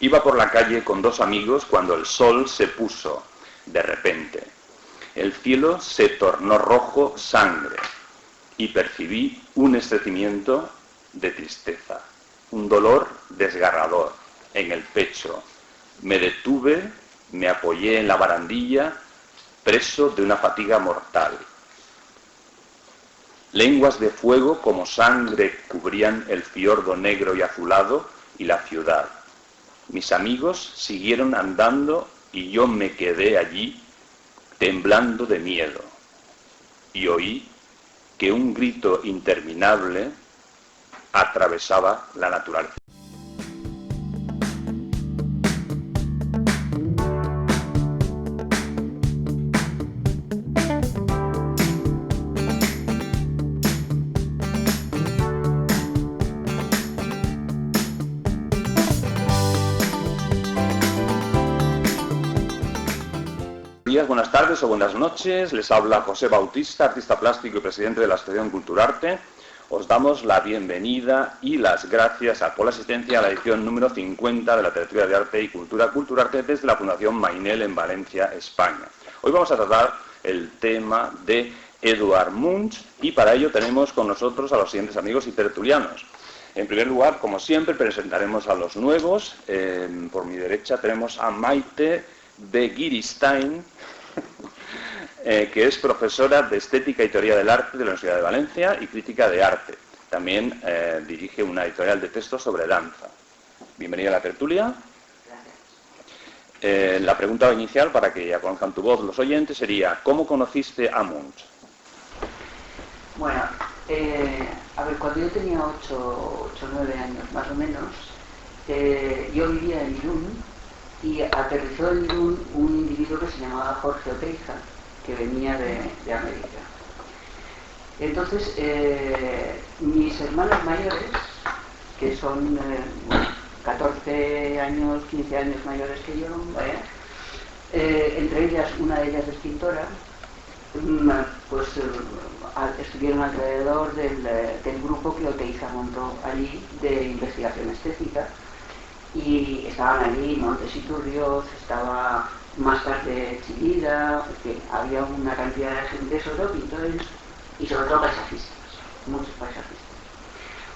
Iba por la calle con dos amigos cuando el sol se puso de repente. El cielo se tornó rojo sangre y percibí un estremecimiento de tristeza, un dolor desgarrador en el pecho. Me detuve, me apoyé en la barandilla, preso de una fatiga mortal. Lenguas de fuego como sangre cubrían el fiordo negro y azulado y la ciudad. Mis amigos siguieron andando y yo me quedé allí temblando de miedo. Y oí que un grito interminable atravesaba la naturaleza. Buenas tardes o buenas noches, les habla José Bautista, artista plástico y presidente de la Asociación Culturarte. Os damos la bienvenida y las gracias por la asistencia a la edición número 50 de la Tertulia de Arte y Cultura Culturarte desde la Fundación Mainel en Valencia, España. Hoy vamos a tratar el tema de Eduard Munch y para ello tenemos con nosotros a los siguientes amigos y tertulianos. En primer lugar, como siempre, presentaremos a los nuevos. Por mi derecha tenemos a Maite Begiristain, que es profesora de Estética y Teoría del Arte de la Universidad de Valencia y Crítica de Arte. También dirige una editorial de textos sobre danza. Bienvenida a la tertulia. La pregunta inicial, para que ya conozcan tu voz los oyentes, sería ¿cómo conociste a Munch? Bueno, a ver, cuando yo tenía 8 o 9 años más o menos, yo vivía en Irún y aterrizó en Irún un individuo que se llamaba Jorge Oteiza, que venía de América. Entonces, mis hermanos mayores, que son 14 años, 15 años mayores que yo, entre ellas, una de ellas es pintora, pues estuvieron alrededor del grupo que Oteiza montó allí de investigación estética, y estaban allí Montes Iturrioz, estaba más tarde Chillida, que había una cantidad de gente, sobre todo pintores y sobre todo paisajistas, muchos paisajistas.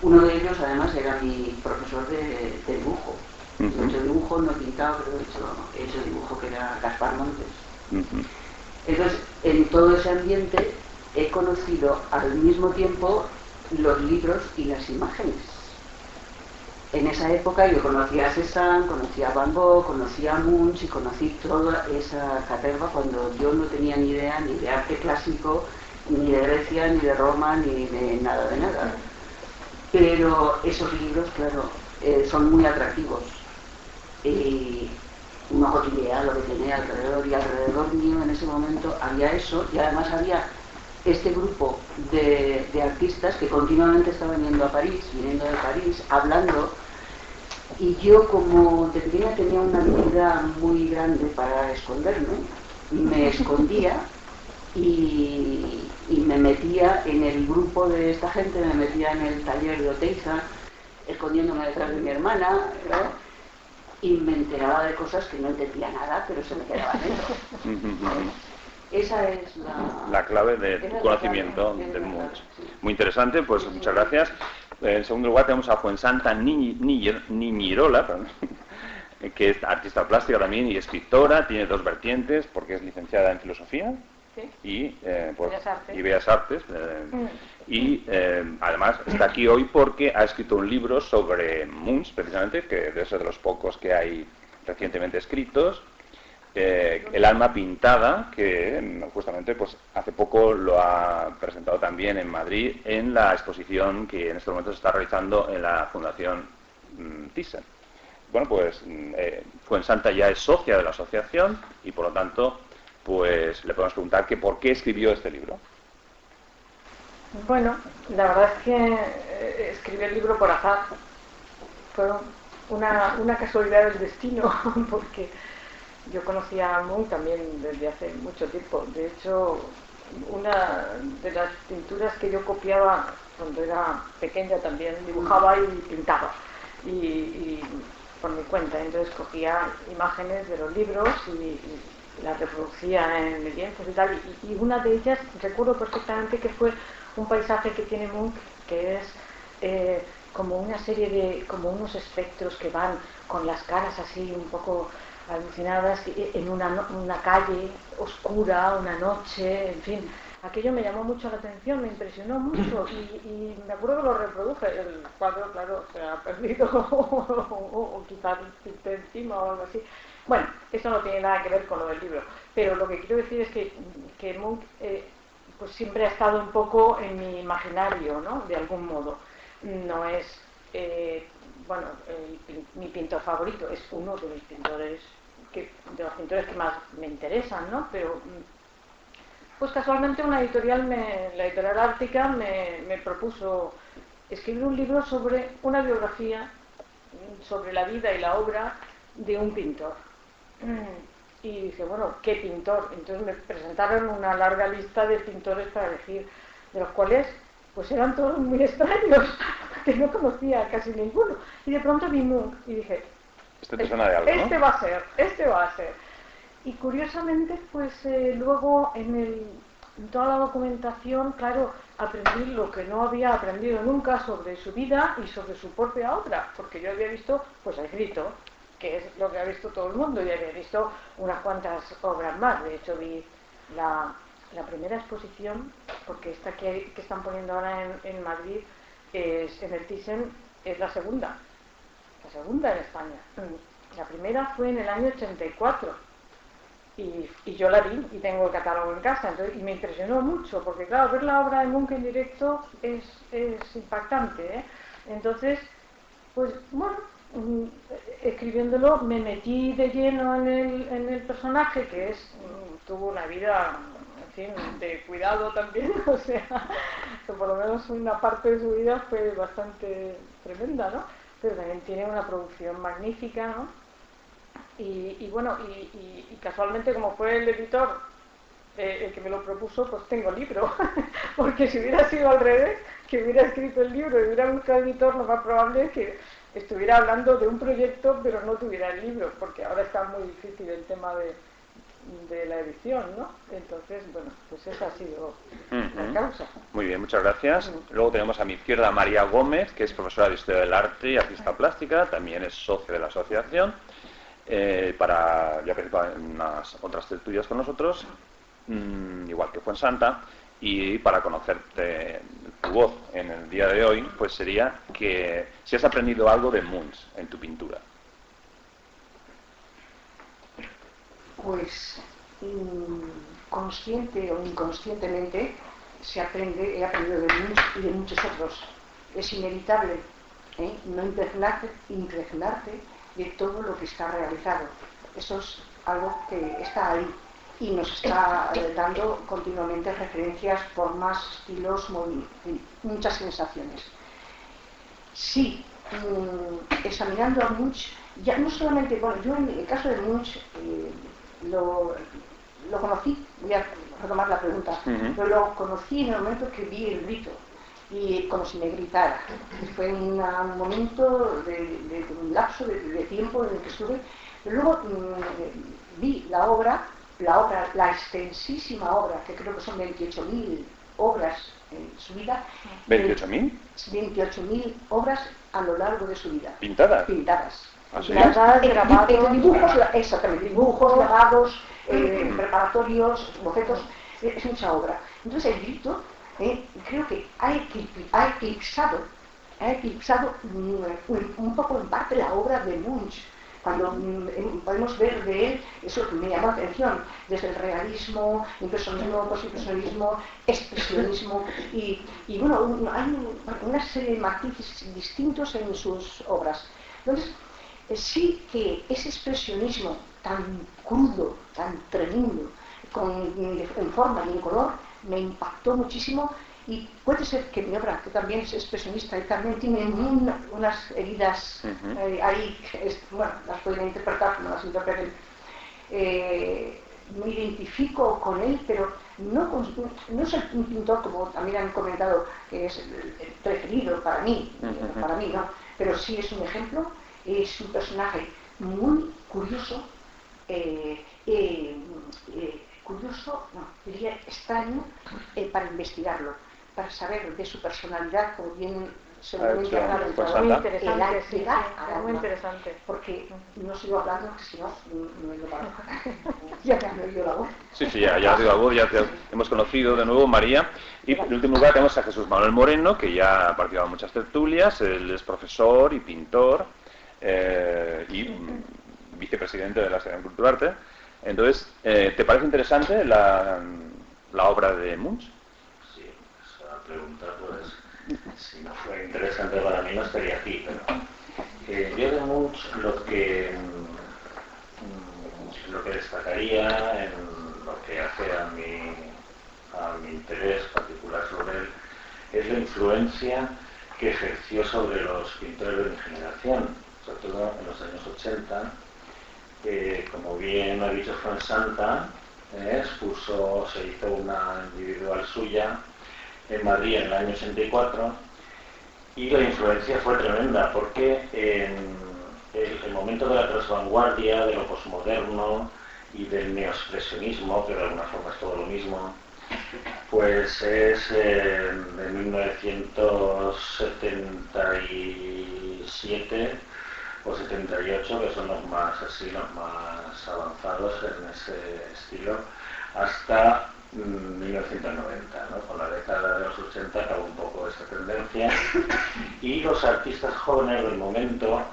Uno de ellos además era mi profesor de dibujo. He hecho dibujo, no he pintado, pero he hecho dibujo, que era Gaspar Montes. Entonces, en todo ese ambiente he conocido al mismo tiempo los libros y las imágenes. En esa época yo conocía a Cézanne, conocía a Van Gogh, conocía a Munch y conocí toda esa caterva cuando yo no tenía ni idea ni de arte clásico, ni de Grecia, ni de Roma, ni de nada de nada. Pero esos libros, claro, son muy atractivos. Uno cotillea lo que tenía alrededor, y alrededor mío en ese momento había eso, y además había este grupo de artistas que continuamente estaban yendo a París, viniendo de París, hablando. Y yo, como de pequeña tenía una habilidad muy grande para esconderme, me escondía y me metía en el grupo de esta gente, me metía en el taller de Oteiza, escondiéndome detrás de mi hermana, ¿verdad? Y me enteraba de cosas que no entendía nada, pero se me quedaba dentro. Esa es la clave del conocimiento de Munch. Sí. Muy interesante, pues muchas gracias. En segundo lugar tenemos a Fuensanta Niñirola, que es artista plástica también y escritora, tiene dos vertientes, porque es licenciada en filosofía, ¿sí? Y Bellas Artes. Y además está aquí hoy porque ha escrito un libro sobre Munch, precisamente, que debe ser de los pocos que hay recientemente escritos. El alma pintada, que justamente pues hace poco lo ha presentado también en Madrid en la exposición que en estos momentos se está realizando en la Fundación Thyssen. Bueno, pues Fuensanta ya es socia de la asociación y por lo tanto pues le podemos preguntar que por qué escribió este libro. Bueno, la verdad es que escribí el libro por azar. Fue una casualidad del destino, porque yo conocía a Munch también desde hace mucho tiempo. De hecho, una de las pinturas que yo copiaba cuando era pequeña también dibujaba y pintaba. Y por mi mi cuenta. Entonces cogía imágenes de los libros y las reproducía en el lienzo y tal. Y una de ellas recuerdo perfectamente que fue un paisaje que tiene Munch, que es como una serie de, como unos espectros que van con las caras así un poco alucinadas en una calle oscura, una noche, en fin. Aquello me llamó mucho la atención, me impresionó mucho y me acuerdo que lo reproduje. El cuadro, claro, se ha perdido o quizás pinté encima o algo así. Bueno, esto no tiene nada que ver con lo del libro, pero lo que quiero decir es que Munch pues siempre ha estado un poco en mi imaginario, ¿no? De algún modo. No es, bueno, mi pintor favorito, es uno de los pintores que más me interesan, ¿no? Pero pues casualmente la editorial Ártica me propuso escribir un libro sobre una biografía sobre la vida y la obra de un pintor. Y dije, bueno, ¿qué pintor? Entonces me presentaron una larga lista de pintores para elegir, de los cuales pues eran todos muy extraños, que no conocía casi ninguno. Y de pronto vi Munch y dije, este te suena de algo, este ¿no? va a ser. Y curiosamente, pues luego en toda la documentación, claro, aprendí lo que no había aprendido nunca sobre su vida y sobre su propia obra, porque yo había visto, pues escrito, que es lo que ha visto todo el mundo, y había visto unas cuantas obras más. De hecho, vi la primera exposición, porque esta que están poniendo ahora en Madrid, en el Thyssen, es la segunda en España. La primera fue en el año 84 y yo la vi y tengo el catálogo en casa, entonces, y me impresionó mucho, porque claro, ver la obra de Munch en directo es impactante, ¿eh? Entonces, pues bueno, escribiéndolo me metí de lleno en el personaje, que tuvo una vida, en fin, de cuidado también, o sea, que por lo menos una parte de su vida fue bastante tremenda, ¿no? Pero también tiene una producción magnífica, ¿no? Y bueno, y casualmente, como fue el editor el que me lo propuso, pues tengo libro. Porque si hubiera sido al revés, que hubiera escrito el libro y hubiera buscado editor, lo más probable es que estuviera hablando de un proyecto pero no tuviera el libro, porque ahora está muy difícil el tema de la edición, ¿no? Entonces, bueno, pues esa ha sido la causa. Muy bien, muchas gracias. Luego tenemos a mi izquierda a María Gómez, que es profesora de Historia del Arte y artista plástica, también es socia de la asociación. Ya participado en unas otras tertulias con nosotros, igual que Fuensanta, y para conocerte tu voz en el día de hoy, pues sería que si has aprendido algo de Munch en tu pintura. Pues consciente o inconscientemente he aprendido de Munch y de muchos otros. Es inevitable no impregnarte de todo lo que está realizado. Eso es algo que está ahí y nos está dando continuamente referencias, formas, estilos, muchas sensaciones. Sí, examinando a Munch, ya no solamente, bueno, yo en el caso de Munch lo conocí, voy a retomar la pregunta, pero lo conocí en el momento que vi el grito, y como si me gritara. Fue un momento de un lapso de tiempo en el que estuve. Pero luego vi la extensísima obra, que creo que son 28.000 obras en su vida. ¿28.000? 28.000 obras a lo largo de su vida. ¿Pintadas? Pintadas. ¿Ah, sí? Dibujos, grabados, preparatorios, bocetos, es mucha obra. Entonces el grito creo que ha eclipsado un poco en parte la obra de Munch. Cuando podemos ver de él, eso me llamó la atención, desde el realismo, impresionismo, postimpresionismo, expresionismo, y bueno, hay una serie de matices distintos en sus obras. Entonces, sí que ese expresionismo tan crudo, tan tremendo, en forma y en color, me impactó muchísimo. Y puede ser que mi obra, que también es expresionista y también tiene unas heridas ahí, bueno, las pueden interpretar como las interpreten. Me identifico con él, pero no es un pintor, como también han comentado, que es el preferido para mí, ¿no? Pero sí es un ejemplo Es un personaje muy curioso, diría extraño, para investigarlo, para saber de su personalidad, como bien seguramente habrá entrado. Muy interesante, sí, muy interesante. Porque no sigo hablando, porque si no, me lo paro. Ya me han oído la voz. Sí, ya has oído la voz, ya te hemos conocido de nuevo, María. Y en último lugar tenemos a Jesús Manuel Moreno, que ya ha participado en muchas tertulias. Él es profesor y pintor y vicepresidente de la Asociación Culturarte. Entonces, ¿te parece interesante la obra de Munch? Sí, esa pregunta, pues, si no fuera interesante para mí no estaría aquí, pero yo de Munch lo que destacaría en lo que hace a mi interés particular sobre él es la influencia que ejerció sobre los pintores de mi generación, sobre todo en los años 80. Como bien ha dicho Fuensanta, se hizo una individual suya en Madrid en el año 84 y la influencia fue tremenda porque en el momento de la transvanguardia, de lo posmoderno y del neoexpresionismo, que de alguna forma es todo lo mismo, pues es de 1977 o 78, que son los más avanzados en ese estilo, hasta 1990, ¿no? Con la década de los 80 acabó un poco esta tendencia y los artistas jóvenes del momento,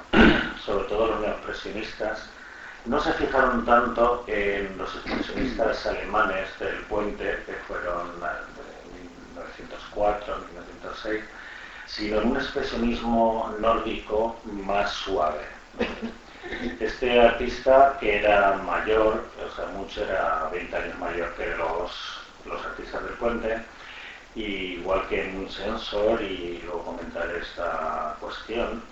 sobre todo los neoexpresionistas, no se fijaron tanto en los expresionistas alemanes del Puente, que fueron de 1904, 1906, sino en un expresionismo nórdico más suave. Este artista, que era mayor, o sea, mucho era 20 años mayor que los artistas del Puente, igual que en un sensor, y luego comentaré esta cuestión,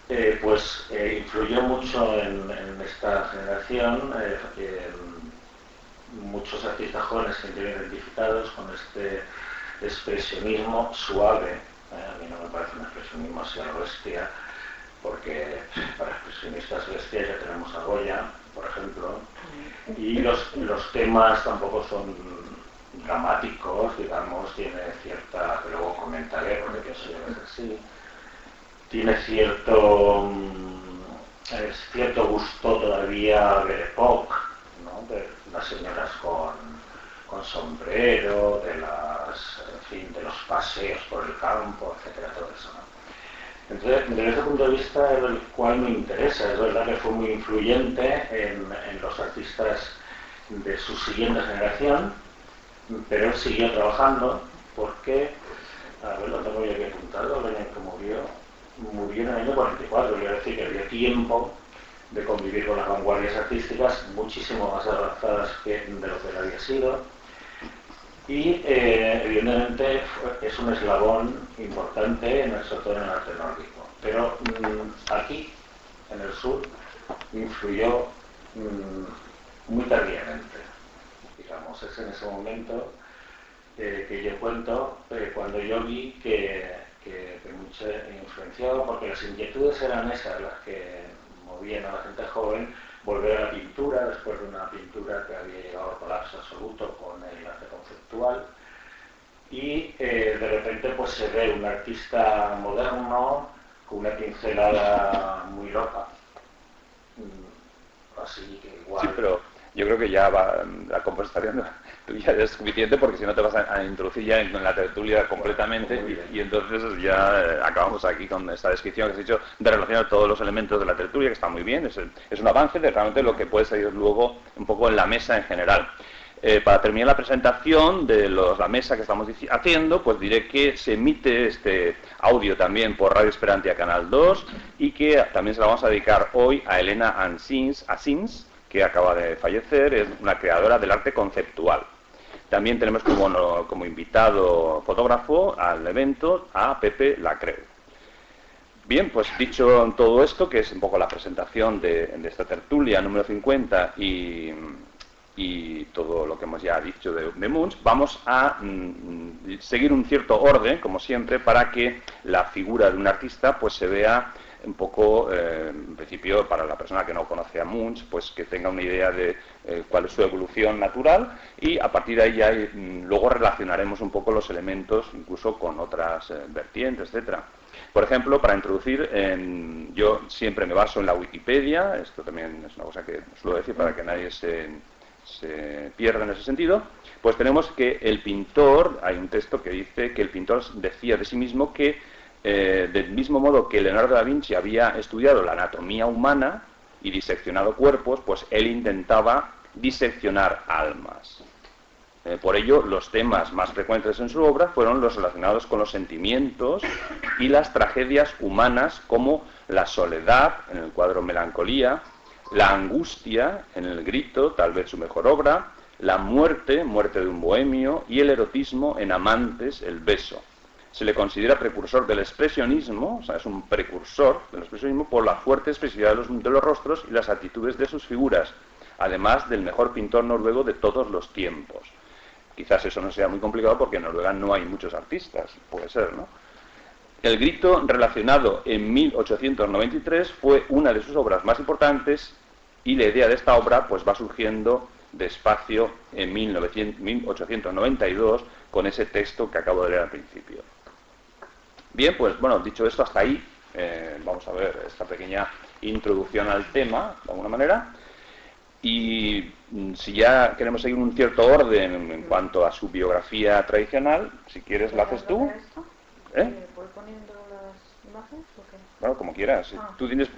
influyó mucho en esta generación. Muchos artistas jóvenes se sintieron identificados con este expresionismo suave. A mí no me parece un expresionismo así a la bestia, porque para expresionistas bestias ya tenemos a Goya, por ejemplo, y los temas tampoco son dramáticos, digamos, tiene cierta, que luego comentaré porque pienso yo que es así, tiene cierto gusto todavía de época, ¿no? De las señoras con sombrero, de los paseos por el campo, etcétera, todo eso, ¿no? Entonces, desde ese punto de vista es el cual me interesa. Es verdad que fue muy influyente en los artistas de su siguiente generación, pero él siguió trabajando porque, a ver, lo tengo yo aquí apuntado, el año en que murió en el año 44, quiero decir que dio tiempo de convivir con las vanguardias artísticas muchísimo más avanzadas de lo que él había sido, y evidentemente es un eslabón importante, sobre todo en el arte nórdico, pero aquí, en el sur, influyó muy tardíamente, digamos. Es en ese momento que yo cuento, cuando yo vi que mucho influenciado, porque las inquietudes eran esas las que movían a la gente joven, volver a la pintura después de una pintura que había llegado al colapso absoluto con el arte conceptual, y de repente pues se ve un artista moderno con una pincelada muy loca, así que igual. Sí, pero yo creo que ya la conversación tuya es suficiente, porque si no te vas a introducir ya en la tertulia completamente, y entonces ya acabamos aquí con esta descripción que has hecho de relacionar todos los elementos de la tertulia, que está muy bien, es un avance de realmente lo que puede salir luego un poco en la mesa en general. Para terminar la presentación de la mesa que estamos haciendo, pues diré que se emite este audio también por Radio Esperantia Canal 2, y que también se la vamos a dedicar hoy a Elena Asins, que acaba de fallecer. Es una creadora del arte conceptual. También tenemos como invitado fotógrafo al evento a Pepe Lacreu. Bien, pues dicho todo esto, que es un poco la presentación de esta tertulia número 50 y todo lo que hemos ya dicho de Munch, vamos a seguir un cierto orden, como siempre, para que la figura de un artista pues se vea un poco, en principio, para la persona que no conoce a Munch, pues que tenga una idea de cuál es su evolución natural, y a partir de ahí ya luego relacionaremos un poco los elementos, incluso con otras vertientes, etcétera. Por ejemplo, para introducir, yo siempre me baso en la Wikipedia, esto también es una cosa que suelo decir para que nadie se pierda en ese sentido, pues tenemos que el pintor, hay un texto que dice que el pintor decía de sí mismo que del mismo modo que Leonardo da Vinci había estudiado la anatomía humana y diseccionado cuerpos, pues él intentaba diseccionar almas. Por ello, los temas más frecuentes en su obra fueron los relacionados con los sentimientos y las tragedias humanas, como la soledad, en el cuadro Melancolía, la angustia, en el Grito, tal vez su mejor obra, la muerte, Muerte de un bohemio, y el erotismo en Amantes, el beso. Se le considera precursor del expresionismo, o sea, es un precursor del expresionismo por la fuerte expresividad de los rostros y las actitudes de sus figuras, además del mejor pintor noruego de todos los tiempos. Quizás eso no sea muy complicado porque en Noruega no hay muchos artistas, puede ser, ¿no? El Grito, relacionado en 1893, fue una de sus obras más importantes, y la idea de esta obra pues va surgiendo despacio en 1892 con ese texto que acabo de leer al principio. Bien, pues bueno, dicho esto, hasta ahí vamos a ver esta pequeña introducción al tema, de alguna manera. Y si ya queremos seguir un cierto orden en cuanto a su biografía tradicional, si quieres la haces tú. ¿Voy poniendo las imágenes o qué? Bueno, como quieras. ¿Tú tienes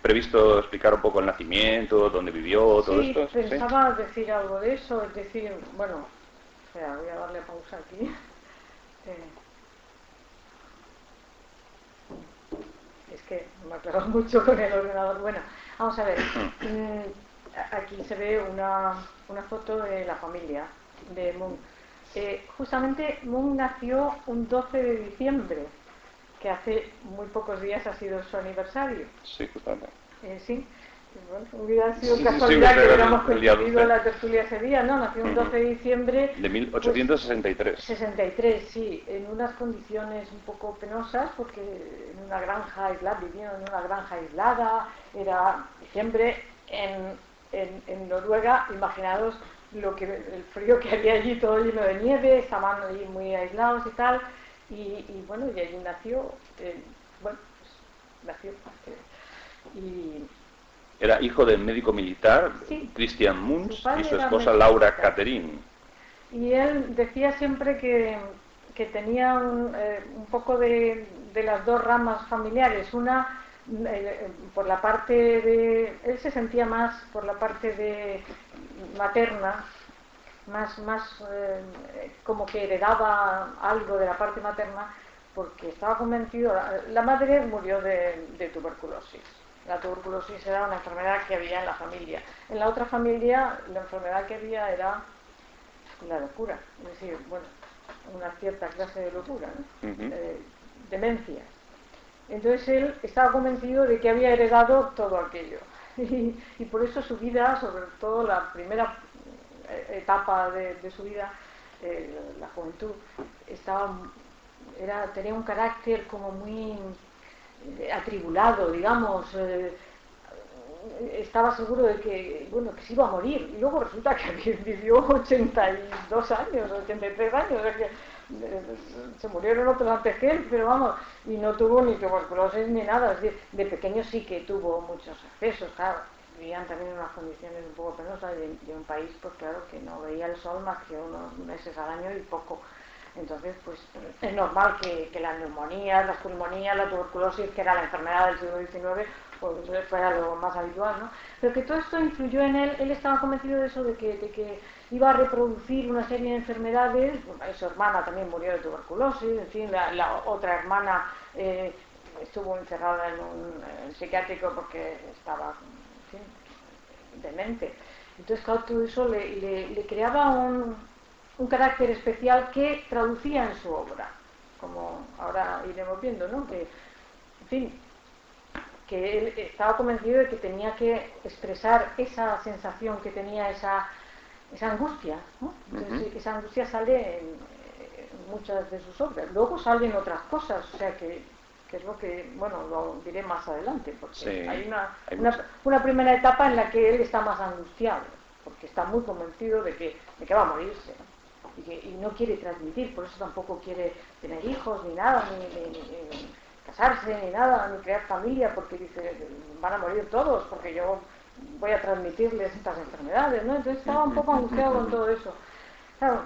previsto explicar un poco el nacimiento, dónde vivió, todo esto? Sí, pensaba decir algo de eso, es decir, bueno, espera, voy a darle pausa aquí. Es que me aclaro mucho con el ordenador. Bueno, vamos a ver. Aquí se ve una foto de la familia de Munch. Justamente Munch nació un 12 de diciembre, que hace muy pocos días ha sido su aniversario. Sí, justamente. Sí, bueno, hubiera sido casualidad que hubiéramos coincidido la tertulia ese día, ¿no? Nació un 12 de diciembre... De 1863. Pues, 63, sí, en unas condiciones un poco penosas, porque en una granja aislada, vivían en una granja aislada, era diciembre en Noruega, imaginaros el frío que había allí, todo lleno de nieve, estaban allí muy aislados y tal, y bueno, y allí nació, y era hijo del médico militar, sí, Christian Munch, y su esposa Laura Catherine. Y él decía siempre que tenía un poco de las dos ramas familiares, una por la parte de... Él se sentía más por la parte de materna, más como que heredaba algo de la parte materna, porque estaba convencido... La madre murió de tuberculosis. La tuberculosis era una enfermedad que había en la familia. En la otra familia, la enfermedad que había era la locura, es decir, bueno, una cierta clase de locura, ¿no? Demencia. Entonces él estaba convencido de que había heredado todo aquello. Y por eso su vida, sobre todo la primera etapa de su vida, la juventud, tenía un carácter como muy atribulado, digamos. Estaba seguro de que se iba a morir, y luego resulta que vivió 82 años, 83 años, o sea que se murieron otros antes que él, pero vamos, y no tuvo ni tuberculosis ni nada. Es decir, de pequeño sí que tuvo muchos accesos, claro, vivían también en unas condiciones un poco penosas, de un país, pues claro, que no veía el sol más que unos meses al año y poco. Entonces, pues es normal que las neumonías, las pulmonías, la tuberculosis, que era la enfermedad del siglo XIX, pues fuera lo más habitual, ¿no? Pero que todo esto influyó en él. Él estaba convencido de eso, de que iba a reproducir una serie de enfermedades. Su hermana también murió de tuberculosis, en fin, la otra hermana estuvo encerrada en un psiquiátrico porque estaba, en fin, demente. Entonces, claro, todo eso le creaba un carácter especial que traducía en su obra, como ahora iremos viendo, ¿no? Que, en fin, que él estaba convencido de que tenía que expresar esa sensación que tenía, esa angustia, ¿no? Entonces, esa angustia sale en muchas de sus obras. Luego salen otras cosas, o sea que que es lo que, bueno, lo diré más adelante, porque Sí, hay hay una primera etapa en la que él está más angustiado, porque está muy convencido de que va a morirse y no quiere transmitir, por eso tampoco quiere tener hijos ni nada, ni casarse ni nada, ni crear familia, porque dice, van a morir todos, porque yo voy a transmitirles estas enfermedades, ¿no? Entonces estaba un poco angustiado con todo eso. Claro,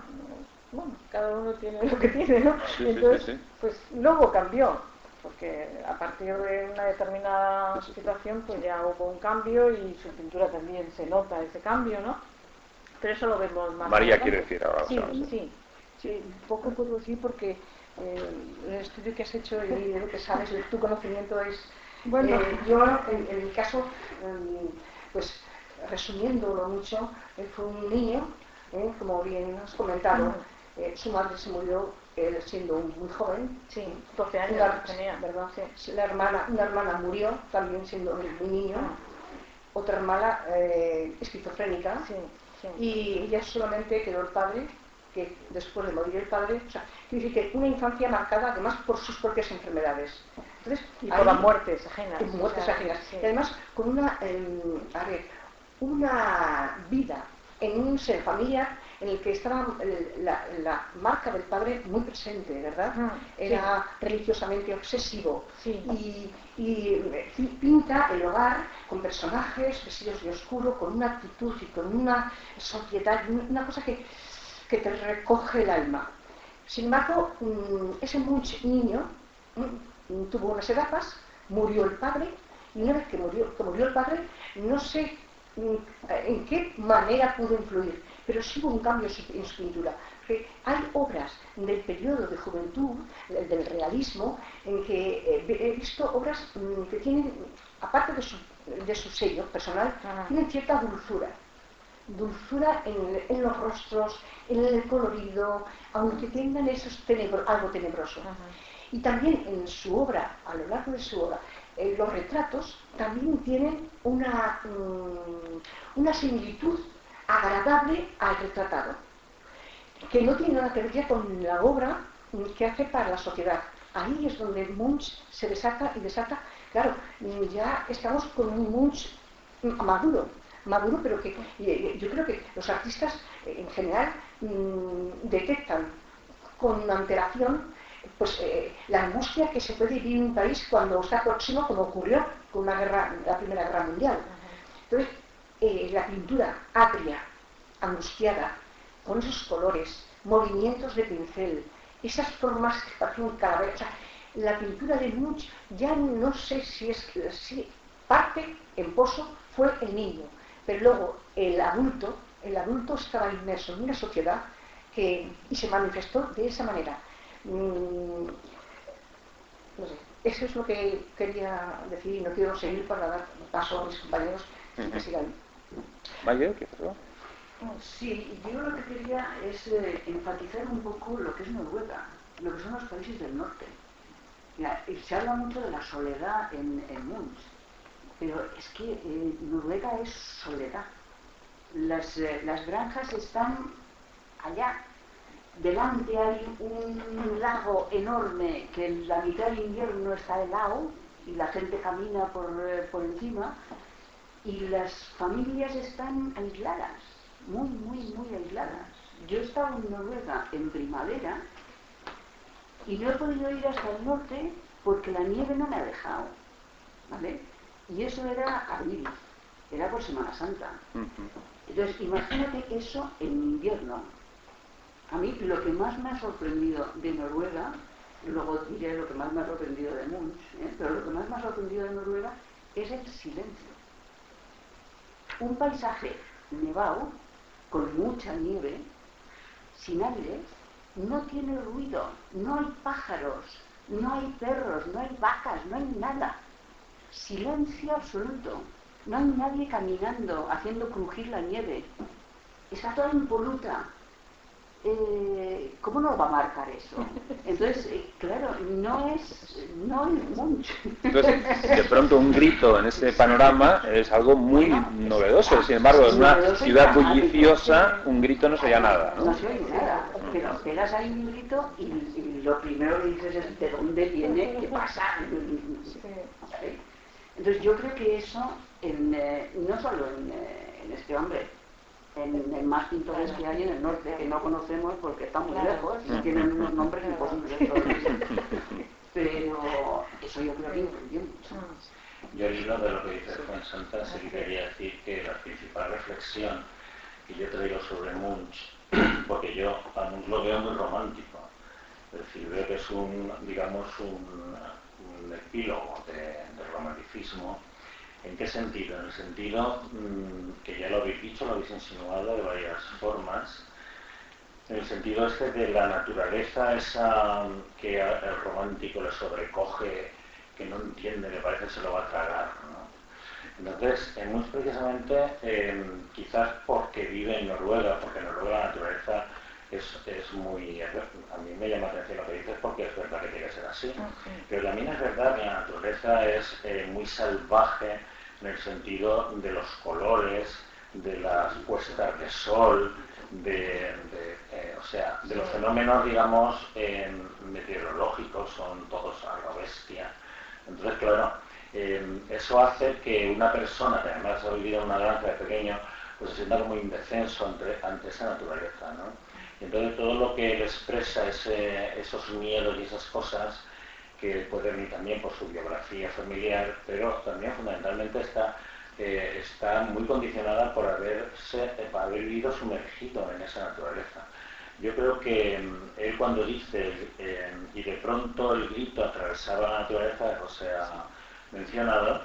bueno, cada uno tiene lo que tiene, ¿no? Sí, Entonces, sí. pues luego cambió, porque a partir de una determinada situación, pues ya hubo un cambio y su pintura también se nota ese cambio, ¿no? Pero eso lo vemos más María adelante. quiere decir ahora. Sí, poco puedo decir porque el estudio que has hecho y de lo que sabes, tu conocimiento es... Bueno, yo en mi caso, pues resumiéndolo mucho, fue un niño, como bien has comentado, su madre se murió él siendo muy joven, sí, 12 años tenía, ¿verdad? Sí. Una hermana murió también siendo muy niño, otra hermana esquizofrénica, sí. Y ella solamente quedó el padre, que después de morir el padre, o sea, quiere decir que una infancia marcada además por sus propias enfermedades. Entonces, y por las muertes ajenas. Muertes ajenas. Sí. Y además con una vida en un ser familiar en el que estaba la marca del padre muy presente, ¿verdad? Era religiosamente obsesivo. Sí. Y pinta el hogar con personajes vestidos de oscuro, con una actitud y con una sobriedad, una cosa que te recoge el alma. Sin embargo, ese niño tuvo unas etapas, murió el padre, y una vez que murió el padre, no sé en qué manera pudo influir, pero sí hubo un cambio en su pintura. Porque hay obras del periodo de juventud, del realismo, en que he visto obras que tienen, aparte de su sello personal, tienen cierta dulzura en los rostros, en el colorido, aunque tengan algo tenebroso. Y también en su obra, a lo largo de su obra, los retratos también tienen una similitud agradable al retratado, que no tiene nada que ver ya con la obra que hace para la sociedad. Ahí es donde Munch se desata, claro, ya estamos con un Munch maduro, pero que yo creo que los artistas en general detectan con antelación pues la angustia que se puede vivir en un país cuando está próximo, como ocurrió con la Primera Guerra Mundial. Entonces, la pintura agria, angustiada, con esos colores, movimientos de pincel, esas formas que parecen calaveras, o sea, la pintura de Munch ya no sé si parte en pozo fue el niño, pero luego el adulto estaba inmerso en una sociedad y se manifestó de esa manera. No sé, eso es lo que quería decir y no quiero seguir para dar paso a mis compañeros que sigan. Vaya, ¿qué pasó? Sí, yo lo que quería es enfatizar un poco lo que es Noruega, lo que son los países del norte. Mira, se habla mucho de la soledad en Munch, pero es que Noruega es soledad. Las granjas están allá. Delante hay un lago enorme que en la mitad del invierno está helado y la gente camina por encima y las familias están aisladas, muy aisladas. Yo he estado en Noruega en primavera y no he podido ir hasta el norte porque la nieve no me ha dejado, ¿vale? Y eso era abril, era por Semana Santa. Entonces, imagínate eso en invierno. A mí lo que más me ha sorprendido de Noruega, luego diré lo que más me ha sorprendido de Munch, pero lo que más me ha sorprendido de Noruega es el silencio. Un paisaje nevado, con mucha nieve, sin aire, no tiene ruido, no hay pájaros, no hay perros, no hay vacas, no hay nada. Silencio absoluto. No hay nadie caminando, haciendo crujir la nieve. Está toda impoluta. ¿cómo no va a marcar eso? Entonces, claro, no es Munch. Entonces, de pronto un grito en ese panorama es algo muy novedoso. Sin embargo, en una ciudad bulliciosa, un grito no sería nada, ¿no? No se oye nada, pero pegas ahí un grito y lo primero que dices es ¿de dónde viene? ¿Qué pasa? ¿Vale? Entonces yo creo que eso, no solo en este hombre, en más pintores que hay en el norte, que no conocemos porque están muy lejos y tienen unos nombres imposibles. Pero eso yo creo que influyó mucho. Yo al hilo de lo que dice Fuensanta, sí quería decir que la principal reflexión que yo traigo sobre Munch, porque yo a Munch lo veo muy romántico, es decir, veo que es un epílogo del romanticismo. ¿En qué sentido? En el sentido que ya lo habéis dicho, lo habéis insinuado de varias formas, en el sentido de la naturaleza esa que el romántico le sobrecoge, que no entiende, le parece que se lo va a tragar, ¿no? Entonces, Munch precisamente, quizás porque vive en Noruega, porque en Noruega la naturaleza es muy... A mí me llama la atención lo que dices porque es verdad que tiene que ser así, pero también es verdad que la naturaleza es muy salvaje en el sentido de los colores, de las puestas de sol, de los fenómenos, digamos, meteorológicos, son todos a la bestia. Entonces, claro, eso hace que una persona que además ha vivido en una granja de pequeño, pues se sienta como indefenso ante esa naturaleza, ¿no? Y entonces todo lo que él expresa, esos miedos y esas cosas, que puede venir también por su biografía familiar, pero también fundamentalmente está muy condicionada por haber vivido sumergido en esa naturaleza. Yo creo que él cuando dice y de pronto el grito atravesaba la naturaleza, o sea, mencionado,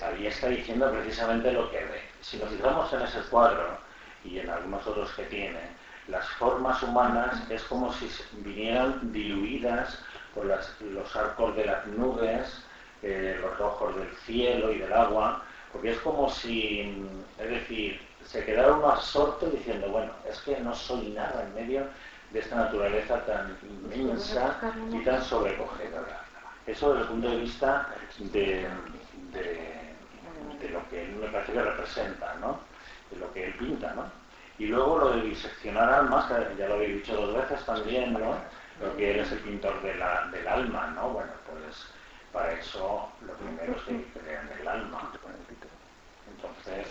ahí está diciendo precisamente lo que ve. Si nos fijamos en ese cuadro y en algunos otros que tiene, las formas humanas es como si vinieran diluidas por los arcos de las nubes, los ojos del cielo y del agua, porque es como si, es decir, se quedara uno absorto diciendo, bueno, es que no soy nada en medio de esta naturaleza tan inmensa y tan sobrecogedora. Eso desde el punto de vista de lo que él me parece que representa, ¿no? De lo que él pinta, ¿no? Y luego lo de diseccionar almas, que ya lo habéis dicho 2 veces también, ¿no? Lo que él es el pintor del alma, ¿no? Bueno, pues para eso lo primero es que crean el alma. Entonces,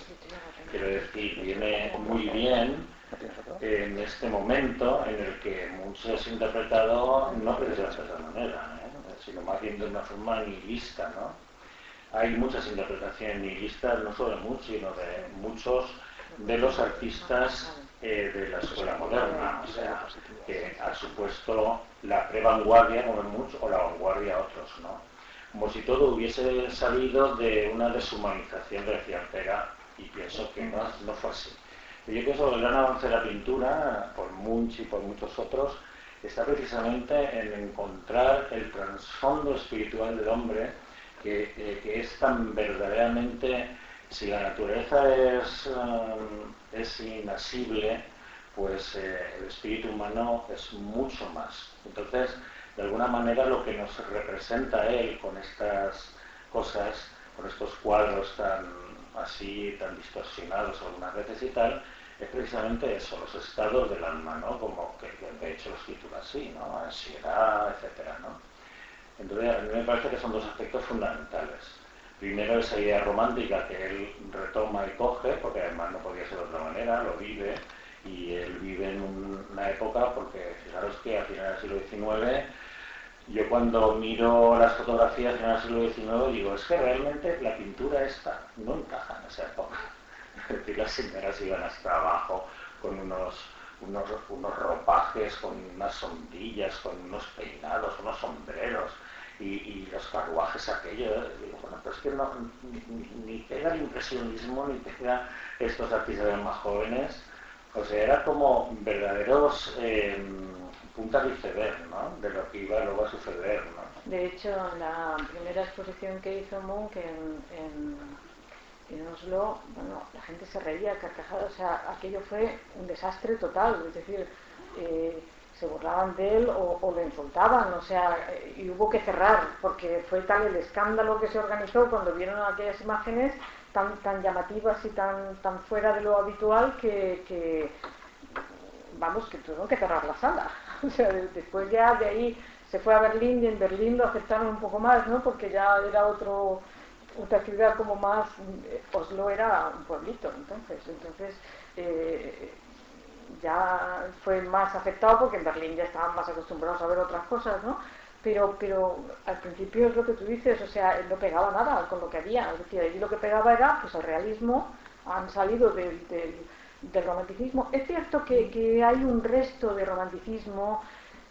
quiero decir, viene muy bien en este momento en el que Munch es interpretado no precisamente de esa manera, sino más bien de una forma nihilista, ¿no? Hay muchas interpretaciones nihilistas, no solo de Munch, sino de muchos de los artistas de la escuela moderna, o sea, que ha supuesto la pre-vanguardia como Munch o la vanguardia a otros, ¿no? Como si todo hubiese salido de una deshumanización, que decía Ortega, y pienso que no fue así. Yo pienso que el gran avance de la pintura, por Munch y por muchos otros, está precisamente en encontrar el trasfondo espiritual del hombre, que es tan verdaderamente, si la naturaleza es inasible, pues el espíritu humano es mucho más. Entonces, de alguna manera lo que nos representa él con estas cosas, con estos cuadros tan distorsionados algunas veces y tal, es precisamente eso, los estados del alma, ¿no? Como que de hecho lo escritura así, ¿no? Ansiedad, etcétera, ¿no? Entonces, a mí me parece que son 2 aspectos fundamentales. Primero, esa idea romántica que él retoma y coge, porque además no podía ser de otra manera, lo vive, y él vive en una época, porque fijaros que a finales del siglo XIX, yo cuando miro las fotografías a finales del siglo XIX digo, es que realmente la pintura esta no encaja en esa época. Es decir, las señoras iban hasta abajo con unos ropajes, con unas sombrillas, con unos peinados, unos sombreros, y los carruajes aquellos. Digo, bueno, pero es que ni pega el impresionismo, ni pega estos artistas más jóvenes. O sea, era como verdaderos puntas de iceberg, ¿no? De lo que iba luego a suceder, ¿no? De hecho, la primera exposición que hizo Munch en Oslo, bueno, la gente se reía, carcajada, o sea, aquello fue un desastre total, es decir, se burlaban de él o le insultaban, o sea, y hubo que cerrar, porque fue tal el escándalo que se organizó cuando vieron aquellas imágenes tan llamativas y tan fuera de lo habitual que vamos, que tuvieron que cerrar la sala. O sea, después ya de ahí se fue a Berlín y en Berlín lo aceptaron un poco más, ¿no? Porque ya era otra ciudad como más, Oslo era un pueblito, entonces ya fue más aceptado porque en Berlín ya estaban más acostumbrados a ver otras cosas, ¿no? Pero al principio es lo que tú dices, o sea, no pegaba nada con lo que había, es decir, allí lo que pegaba era pues el realismo, han salido del romanticismo. Es cierto que hay un resto de romanticismo,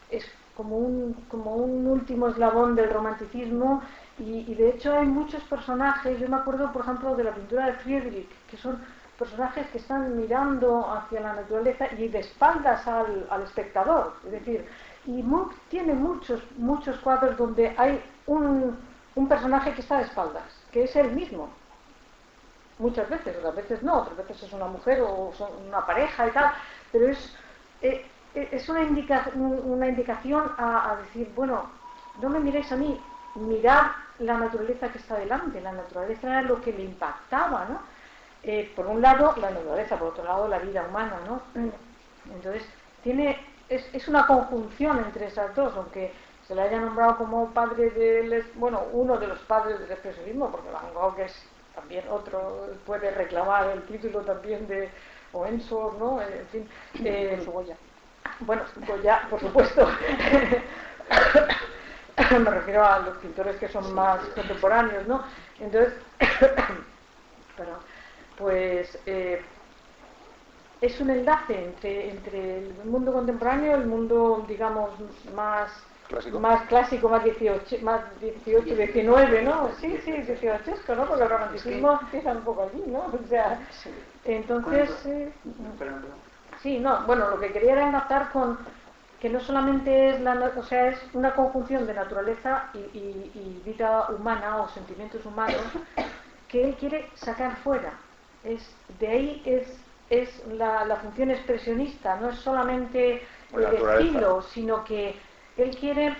es como un último eslabón del romanticismo, y de hecho hay muchos personajes. Yo me acuerdo, por ejemplo, de la pintura de Friedrich, que son personajes que están mirando hacia la naturaleza y de espaldas al espectador, es decir, y Munch tiene muchos cuadros donde hay un personaje que está de espaldas, que es él mismo. Muchas veces, otras veces no, otras veces es una mujer o son una pareja y tal, pero es una indicación a decir, bueno, no me miréis a mí, mirad la naturaleza que está delante. La naturaleza era lo que le impactaba, ¿no? Por un lado la naturaleza, por otro lado la vida humana, ¿no? Entonces es una conjunción entre esas dos, aunque se le haya nombrado como padre uno de los padres del expresionismo, porque Van Gogh es también otro, puede reclamar el título también de Ensor, ¿no? En fin, Goya. Bueno, Goya, por supuesto. Me refiero a los pintores que son más contemporáneos, ¿no? Entonces, pues es un enlace entre el mundo contemporáneo, el mundo, digamos, más clásico, más 18, 19, ¿no? Sí, 18esco, ¿no? Porque el romanticismo empieza un poco allí, ¿no? O sea, entonces, sí, no, bueno, lo que quería era enlazar con que no solamente es es una conjunción de naturaleza y vida humana o sentimientos humanos que él quiere sacar fuera. De ahí es la función expresionista, no es solamente el estilo, sino que él quiere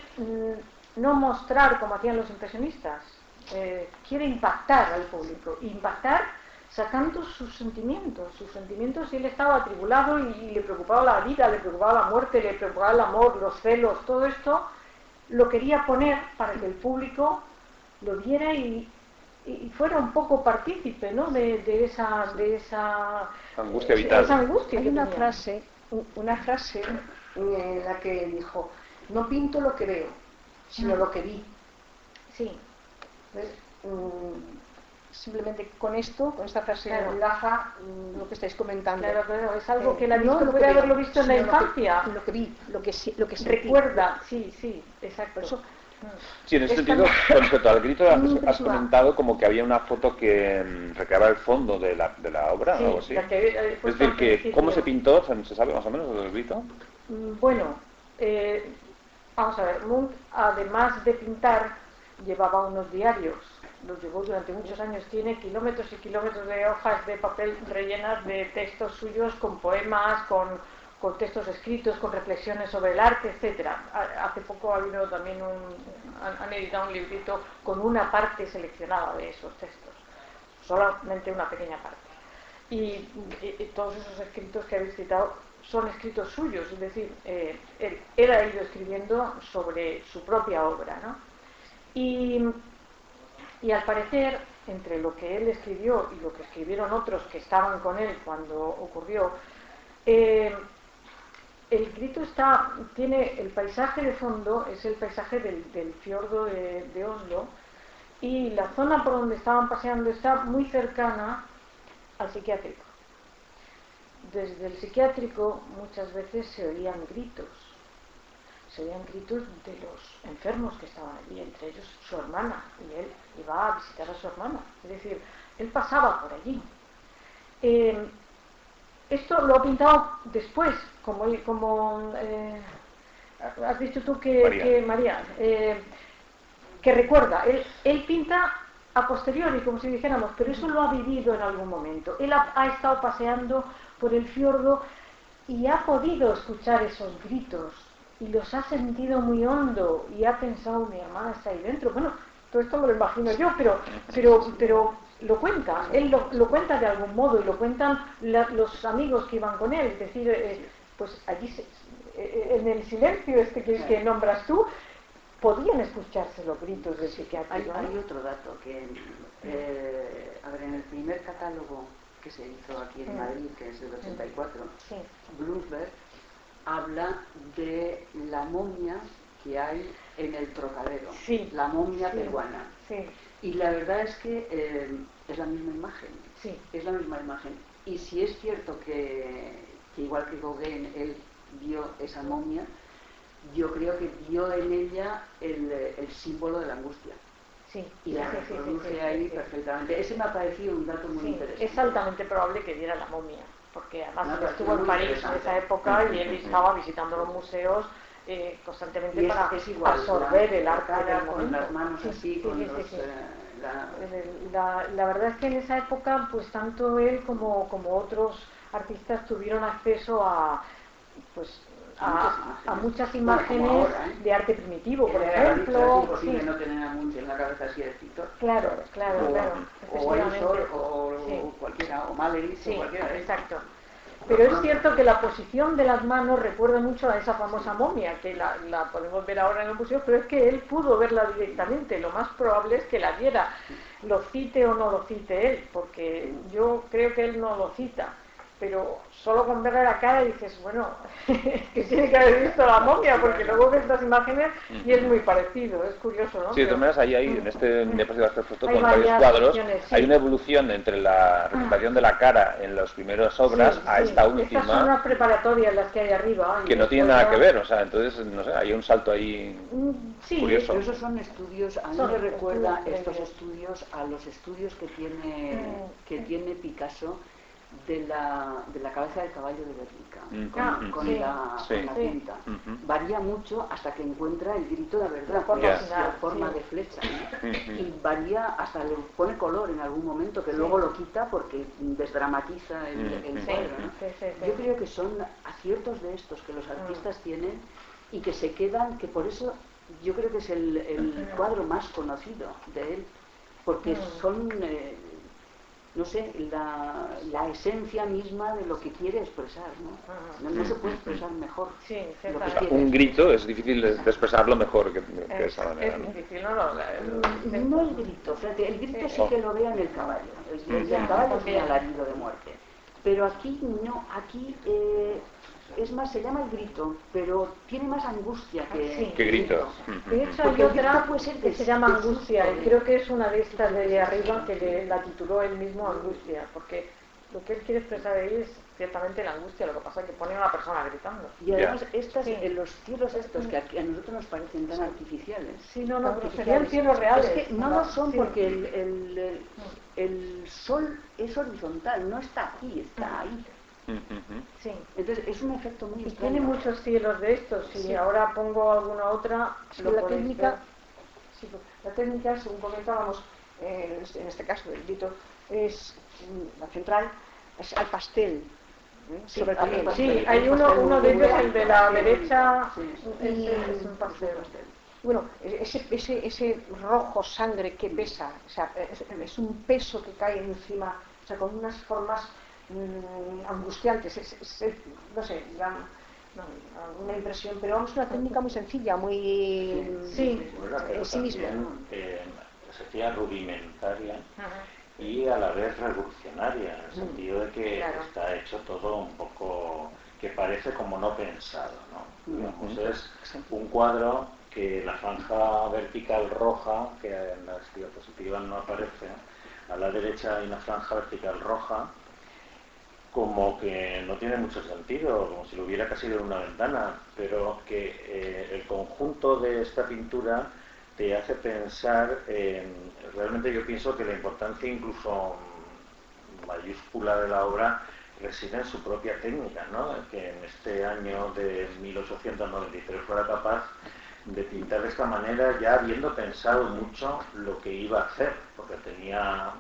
no mostrar como hacían los impresionistas, quiere impactar al público, impactar sacando sus sentimientos, y él estaba atribulado y le preocupaba la vida, le preocupaba la muerte, le preocupaba el amor, los celos, todo esto lo quería poner para que el público lo viera y fuera un poco partícipe, ¿no? de esa angustia vital. Esa angustia. Hay una frase en la que dijo: no pinto lo que veo, sino lo que vi. Sí. Simplemente con esta frase enlaza lo que estáis comentando. Claro, es algo que la no puede haberlo visto en la infancia. Lo que vi, lo que recuerda, sí, exacto. Eso, sí, en ese sentido, con respecto al grito, has comentado como que había una foto que recreaba el fondo de la obra, sí, algo así. Es decir, que ¿cómo se pintó? ¿Se sabe más o menos del grito? Bueno, vamos a ver, Munch, además de pintar, llevaba unos diarios. Los llevó durante muchos años, tiene kilómetros y kilómetros de hojas de papel rellenas de textos suyos, con poemas, con textos escritos, con reflexiones sobre el arte, etcétera. Hace poco ha habido también han editado un librito con una parte seleccionada de esos textos, solamente una pequeña parte. Y todos esos escritos que habéis citado son escritos suyos, es decir, él ha ido escribiendo sobre su propia obra, ¿no? Y al parecer, entre lo que él escribió y lo que escribieron otros que estaban con él cuando ocurrió, el grito tiene el paisaje de fondo, es el paisaje del fiordo de Oslo, y la zona por donde estaban paseando está muy cercana al psiquiátrico. Desde el psiquiátrico muchas veces se oían gritos de los enfermos que estaban allí, entre ellos su hermana, y él iba a visitar a su hermana, es decir, él pasaba por allí. Esto lo ha pintado después, como has dicho tú María, que recuerda, él pinta a posteriori, como si dijéramos, pero eso lo ha vivido en algún momento. Él ha estado paseando por el fiordo y ha podido escuchar esos gritos y los ha sentido muy hondo y ha pensado, mi hermana está ahí dentro. Bueno, todo esto me lo imagino yo, pero lo cuenta, él lo cuenta de algún modo y lo cuentan los amigos que iban con él. Es decir, pues allí en el silencio que nombras tú, podían escucharse los gritos del psiquiátrico. Hay otro dato que, a ver, en el primer catálogo que se hizo aquí en Madrid, que es del 84, Bloomsberg habla de la momia que hay en el Trocadero, la momia peruana. Y la verdad es que es la misma imagen, es la misma imagen. Y si es cierto que igual que Gauguin, él vio esa momia, yo creo que vio en ella el símbolo de la angustia. Y la reproduce ahí perfectamente. Ese me ha parecido un dato muy interesante. Es altamente probable que viera la momia, porque además estuvo en París en esa época y él estaba visitando los museos constantemente para absorber el arte del momento. Con las manos así, con los... La verdad es que en esa época, pues tanto él como otros artistas tuvieron acceso a muchas imágenes ahora, de arte primitivo, por ejemplo. Es imposible no tener a Munch en la cabeza así de escritor. Claro. O Ensor, o cualquiera, o Malevich, o cualquiera. Exacto. Pero es cierto que la posición de las manos recuerda mucho a esa famosa momia, que la podemos ver ahora en el museo, pero es que él pudo verla directamente. Lo más probable es que la viera, lo cite o no lo cite él, porque yo creo que él no lo cita. Pero solo con verle la cara dices, bueno, que tiene que haber visto la momia, porque luego ves las imágenes y es muy parecido, es curioso, ¿no? Sí, de todas maneras, ahí en este foto con varios cuadros, hay una evolución entre la representación de la cara en las primeras obras a esta última. Estas son las preparatorias las que hay arriba. Que no tienen nada que ver, o sea, entonces, no sé, hay un salto ahí curioso. Pero esos son estudios, a mí me recuerda estos estudios a los estudios que tiene Picasso de la cabeza del caballo de Guernica, con la tinta. Varía mucho hasta que encuentra el grito de verdad, la forma de flecha, ¿no? Y varía hasta le pone color en algún momento, que luego lo quita porque desdramatiza el cuadro, ¿no? Yo creo que son aciertos de estos que los artistas tienen y que se quedan, que por eso yo creo que es el cuadro más conocido de él, porque son... no sé, la esencia misma de lo que quiere expresar, ¿no? No se puede expresar mejor. Lo que un grito es difícil de expresarlo mejor que de esa manera. Es difícil, no el grito, fíjate, el grito sí que lo veo en el caballo. El caballo es un alarido de muerte. Pero aquí no, aquí es más, se llama el grito, pero tiene más angustia que grito. De hecho hay otra que se llama Angustia, y creo que es una de estas de allí arriba que la tituló él mismo Angustia, porque lo que él quiere expresar ahí es ciertamente la angustia, lo que pasa es que pone a una persona gritando. Y además los cielos estos que a nosotros nos parecen tan artificiales. Pero serían cielos reales. Es que no lo son porque el sol es horizontal, no está aquí, está ahí. Entonces es un efecto muy extraño. Tiene muchos cielos de estos. Si ahora pongo alguna otra, la técnica, según comentábamos, en este caso del grito, es la central, es al pastel. Sobre el sí, hay uno de ellos, el de la derecha, es un pastel. Bueno, ese rojo sangre que pesa, o sea, es un peso que cae encima, o sea, con unas formas angustiantes, no sé, una impresión, pero vamos, una técnica muy sencilla, muy en sí misma. Se hacía rudimentaria y a la vez revolucionaria, en el sentido de que está hecho todo un poco que parece como no pensado, ¿no? Digamos, es un cuadro que la franja vertical roja, que en las diapositivas no aparece, a la derecha hay una franja vertical roja, como que no tiene mucho sentido, como si lo hubiera casi de una ventana, pero que el conjunto de esta pintura te hace pensar realmente yo pienso que la importancia incluso mayúscula de la obra reside en su propia técnica, ¿no? Que en este año de 1893 fuera capaz de pintar de esta manera, ya habiendo pensado mucho lo que iba a hacer, porque tenía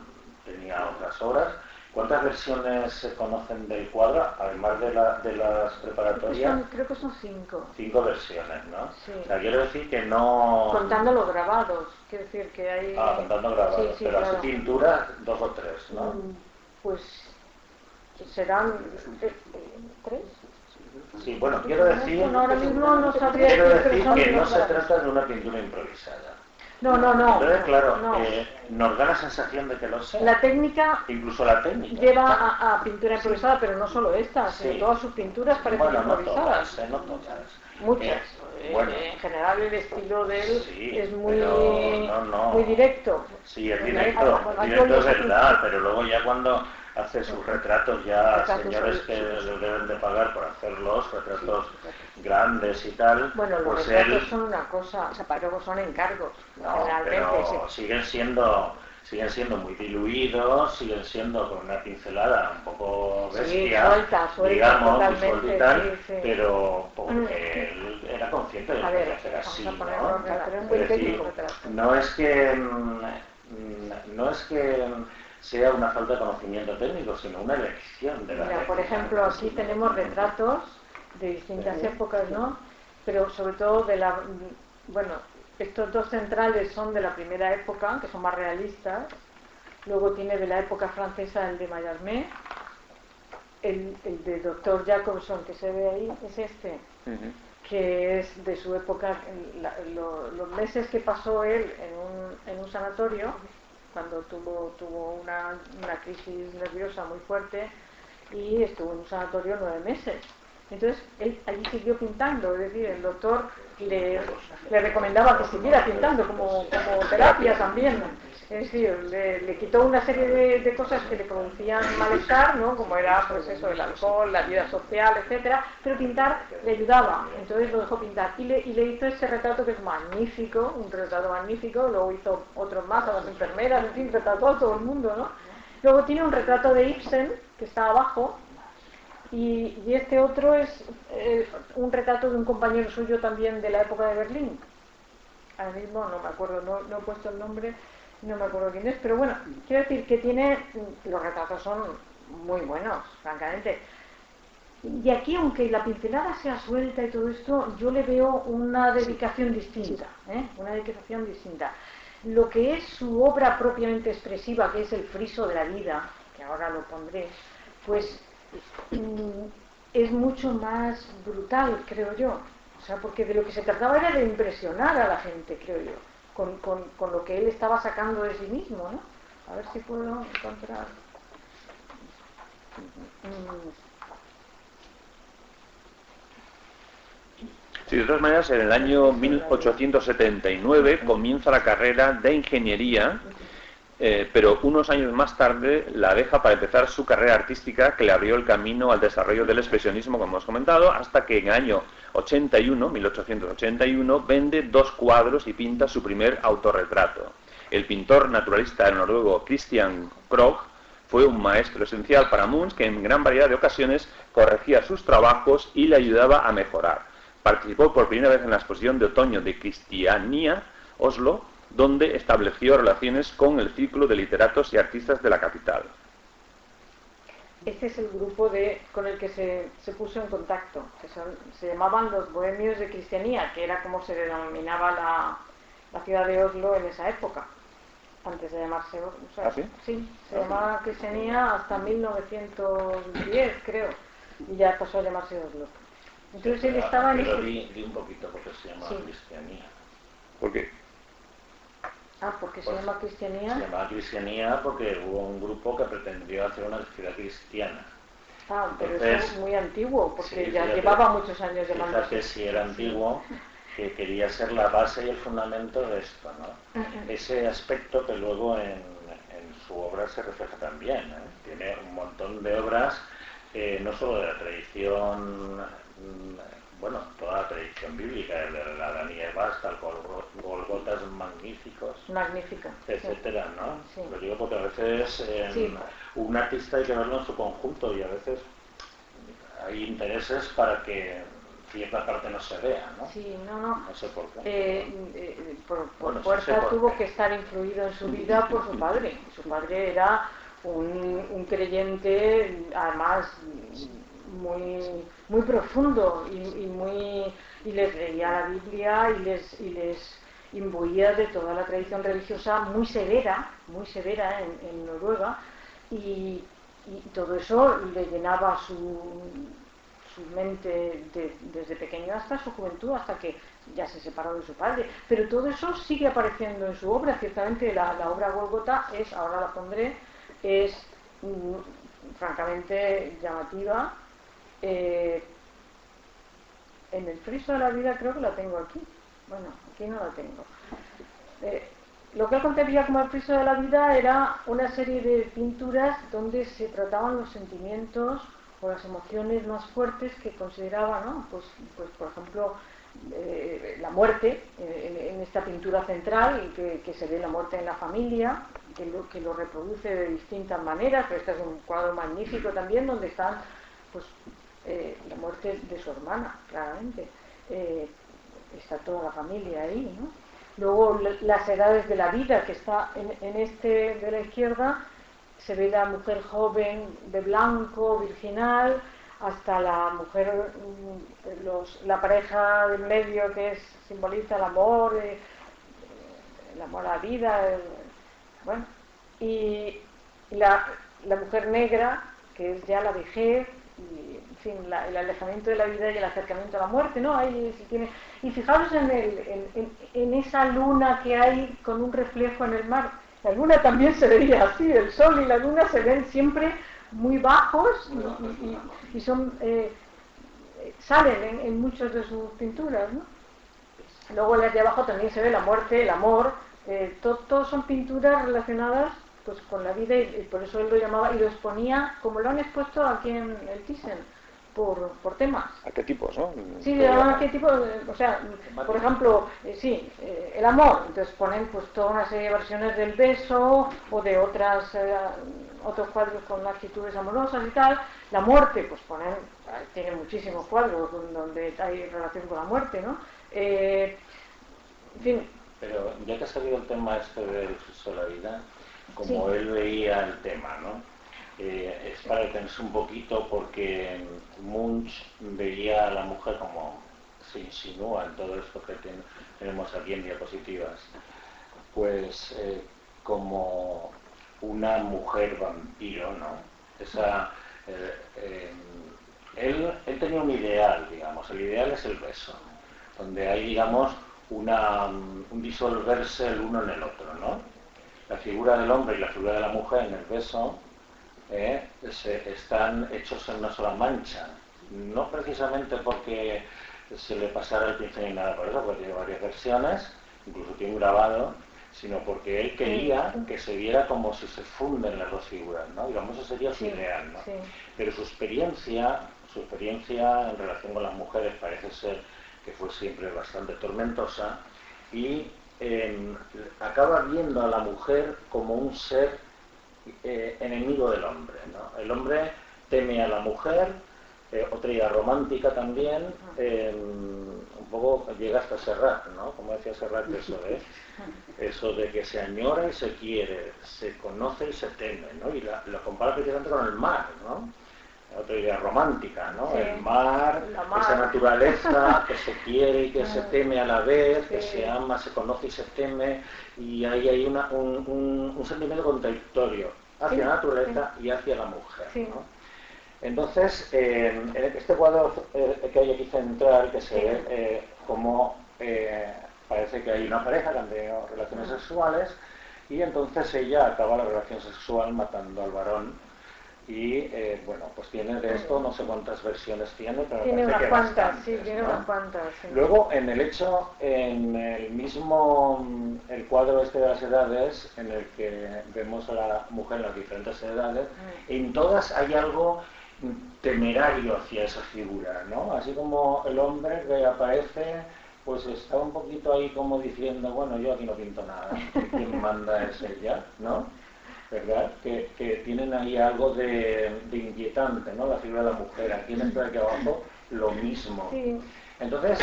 otras obras ¿Cuántas versiones se conocen del cuadro, además de las preparatorias? Creo que son 5. 5 versiones, ¿no? Sí. O sea, quiero decir que no... Contando los grabados, quiero decir que hay... contando grabados, sí, pero claro. así pinturas 2 o 3, ¿no? Pues serán 3. Sí, bueno, quiero decir... Bueno, ahora mismo no sabría quiero decir, decir pero que son no se grabados. trata de una pintura improvisada. No. Entonces, claro, no. nos da la sensación de que lo sea. La técnica Incluso la técnica. lleva a pintura improvisada, pero no solo esta, Sí. sino todas sus pinturas parecen Bueno, no improvisadas. todas, no todas. Muchas. Bueno. En general el estilo de él Sí, es muy, pero no. muy directo. Sí, es Bueno, directo, bueno, directo es Antonio- verdad, pero luego ya cuando hace sus retratos ya Retratos, señores sí, que sí, sí. le deben de pagar por hacerlos, retratos grandes y tal, Bueno, los pues retratos él... son una cosa, luego son encargos, No, generalmente. pero siguen siendo muy diluidos, siguen siendo con una pincelada un poco Sí, bestia, suelta, digamos, muy totalmente, suelta y tal, sí, sí. pero porque él era consciente de A que ver, podía hacer vamos así, a poner ¿no? un retrato, un Es buen decir, técnico retrato. no es que sea una falta de conocimiento técnico, sino una elección de la Mira, por técnica. ejemplo, aquí tenemos retratos de distintas épocas, ¿no? Pero sobre todo bueno, estos 2 centrales son de la primera época, que son más realistas. Luego tiene de la época francesa el de Mallarmé. El de Dr. Jacobson, que se ve ahí, es este, que es de su época, los meses que pasó él en un sanatorio, cuando tuvo una crisis nerviosa muy fuerte, y estuvo en un sanatorio 9 meses. Entonces él allí siguió pintando, es decir, el doctor le recomendaba que siguiera pintando como terapia también. Es decir, le quitó una serie de cosas que le producían malestar, ¿no? Como era pues eso, el alcohol, la vida social, etcétera, pero pintar le ayudaba, entonces lo dejó pintar y le hizo este retrato que es magnífico, un retrato magnífico. Luego hizo otros más a las enfermeras, en fin, retrató a todo el mundo, ¿no? Luego tiene un retrato de Ibsen que está abajo. Y este otro es un retrato de un compañero suyo también de la época de Berlín. Ahora mismo no me acuerdo, no he puesto el nombre, no me acuerdo quién es, pero bueno, quiero decir que los retratos son muy buenos, francamente. Y aquí, aunque la pincelada sea suelta y todo esto, yo le veo una dedicación distinta, una dedicación distinta. Lo que es su obra propiamente expresiva, que es el friso de la vida, que ahora lo pondré, pues es mucho más brutal, creo yo. O sea, porque de lo que se trataba era de impresionar a la gente, creo yo, con lo que él estaba sacando de sí mismo, ¿no? A ver si puedo encontrar. Sí, de todas maneras, en el año 1879 comienza la carrera de ingeniería, pero unos años más tarde la deja para empezar su carrera artística, que le abrió el camino al desarrollo del expresionismo, como hemos comentado, hasta que en el año 1881, vende 2 cuadros y pinta su primer autorretrato. El pintor naturalista noruego Christian Krogh fue un maestro esencial para Munch, que en gran variedad de ocasiones corregía sus trabajos y le ayudaba a mejorar. Participó por primera vez en la exposición de otoño de Cristiania, Oslo, donde estableció relaciones con el círculo de literatos y artistas de la capital. Este es el grupo con el que se puso en contacto, que se llamaban los Bohemios de Cristianía, que era como se denominaba la ciudad de Oslo en esa época, antes de llamarse Oslo. O sea, ¿Ah, sí? Sí, se llamaba Cristianía hasta 1910, creo, y ya pasó a llamarse Oslo. Entonces él estaba en pero este... di un poquito porque se llama Sí. Cristianía. ¿Por qué? porque se Pues, llama Cristianía. Se llamaba Cristianía porque hubo un grupo que pretendió hacer una ciudad cristiana. Pero Entonces, eso es muy antiguo, porque sí, ya fíjate, llevaba muchos años llamándose. Fíjate si era antiguo, que quería ser la base y el fundamento de esto, ¿no? Ese aspecto que luego en su obra se refleja también, ¿eh? Tiene un montón de obras, no solo de la tradición, bueno, toda la tradición bíblica, de la Adán y Eva hasta el Golgotas magníficos, Magnífica. etcétera, ¿no? Sí. Lo digo porque a veces Sí. un artista hay que verlo en su conjunto y a veces hay intereses para que cierta parte no se vea, ¿no? Sí, no. No sé por qué. Por Bueno, sí fuerza sé por tuvo qué. que estar influido en su vida por su padre. Su padre era un creyente, además muy profundo y les leía la Biblia y les imbuía de toda la tradición religiosa muy severa en Noruega, y todo eso le llenaba su mente desde pequeño hasta su juventud, hasta que ya se separó de su padre. Pero todo eso sigue apareciendo en su obra. Ciertamente la obra Gólgota es, ahora la pondré, es francamente llamativa. En el friso de la vida creo que la tengo aquí. Bueno, aquí no la tengo. Lo que él concebía como el friso de la vida era una serie de pinturas donde se trataban los sentimientos o las emociones más fuertes que consideraba, ¿no? Pues por ejemplo, la muerte, en esta pintura central, que se ve la muerte en la familia, que lo reproduce de distintas maneras, pero este es un cuadro magnífico también, donde están pues la muerte de su hermana, claramente. Está toda la familia ahí, ¿no? Luego las edades de la vida, que está en este de la izquierda, se ve la mujer joven de blanco, virginal, hasta la mujer, la pareja del medio, que simboliza el amor a la vida, bueno, y la mujer negra, que es ya la vejez, y en fin, el alejamiento de la vida y el acercamiento a la muerte, ¿no? Ahí se tiene. Y fijaros en esa luna que hay con un reflejo en el mar. La luna también se veía así, el sol y la luna se ven siempre muy bajos y son salen en muchas de sus pinturas, ¿no? Luego las de abajo también se ve la muerte, el amor, todos son pinturas relacionadas pues con la vida, y por eso él lo llamaba y lo exponía como lo han expuesto aquí en el Thyssen, por temas. Arquetipos, ¿no? Sí, le llaman arquetipos, o sea, por ejemplo, el amor, entonces ponen pues toda una serie de versiones del beso o de otros cuadros con actitudes amorosas y tal. La muerte, pues tiene muchísimos cuadros donde hay relación con la muerte, ¿no? En fin. Pero ya que ha salido el tema este del friso de la vida, como sí. Él veía el tema, ¿no? Es para detenerse un poquito, porque Munch veía a la mujer, como se insinúa en todo esto que tenemos aquí en diapositivas, pues como una mujer vampiro, ¿no? Él tenía un ideal, digamos. El ideal es el beso, ¿no? Donde hay, digamos, un disolverse el uno en el otro, ¿no? La figura del hombre y la figura de la mujer en el beso están hechos en una sola mancha, no precisamente porque se le pasara el pincel ni nada por eso, porque tiene varias versiones, incluso tiene un grabado, sino porque él quería que se viera como si se funden las dos figuras, ¿no? Digamos, eso sería su ideal, ¿no? Pero su experiencia en relación con las mujeres parece ser que fue siempre bastante tormentosa, y acaba viendo a la mujer como un ser enemigo del hombre, ¿no? El hombre teme a la mujer, otra idea romántica también, un poco llega hasta Serrat, ¿no? Como decía Serrat, eso de que se añora y se quiere, se conoce y se teme, ¿no? Y lo compara precisamente con el mar, ¿no? Otra idea romántica, ¿no? Sí. El mar, esa naturaleza que se quiere y que se teme a la vez, que se ama, se conoce y se teme, y ahí hay un sentimiento contradictorio hacia la naturaleza y hacia la mujer, ¿no? Entonces, en este cuadro que hay aquí central, que se ve como parece que hay una pareja que han tenido relaciones sexuales, y entonces ella acaba la relación sexual matando al varón. Y bueno, pues tiene de esto, no sé cuántas versiones tiene, pero tiene unas cuantas, tiene unas cuantas. Sí. Luego, en el mismo, el cuadro este de las edades, en el que vemos a la mujer en las diferentes edades, en todas hay algo temerario hacia esa figura, ¿no? Así como el hombre que aparece, pues está un poquito ahí como diciendo, bueno, yo aquí no pinto nada, quien manda es ella, ¿no? ¿Verdad? Que tienen ahí algo de inquietante, ¿no? La figura de la mujer. Aquí en este de aquí abajo, lo mismo. Sí. Entonces,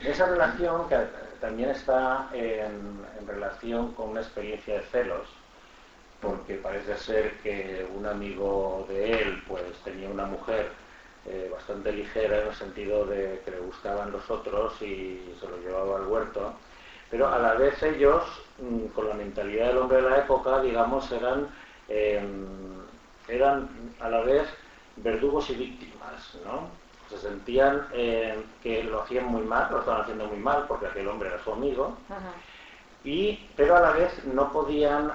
esa relación, que también está en relación con una experiencia de celos, porque parece ser que un amigo de él pues tenía una mujer bastante ligera en el sentido de que le gustaban los otros y se lo llevaba al huerto, pero a la vez ellos, con la mentalidad del hombre de la época, digamos, eran a la vez verdugos y víctimas, ¿no? Se sentían que lo hacían muy mal, lo estaban haciendo muy mal porque aquel hombre era su amigo. Ajá. Pero a la vez no podían,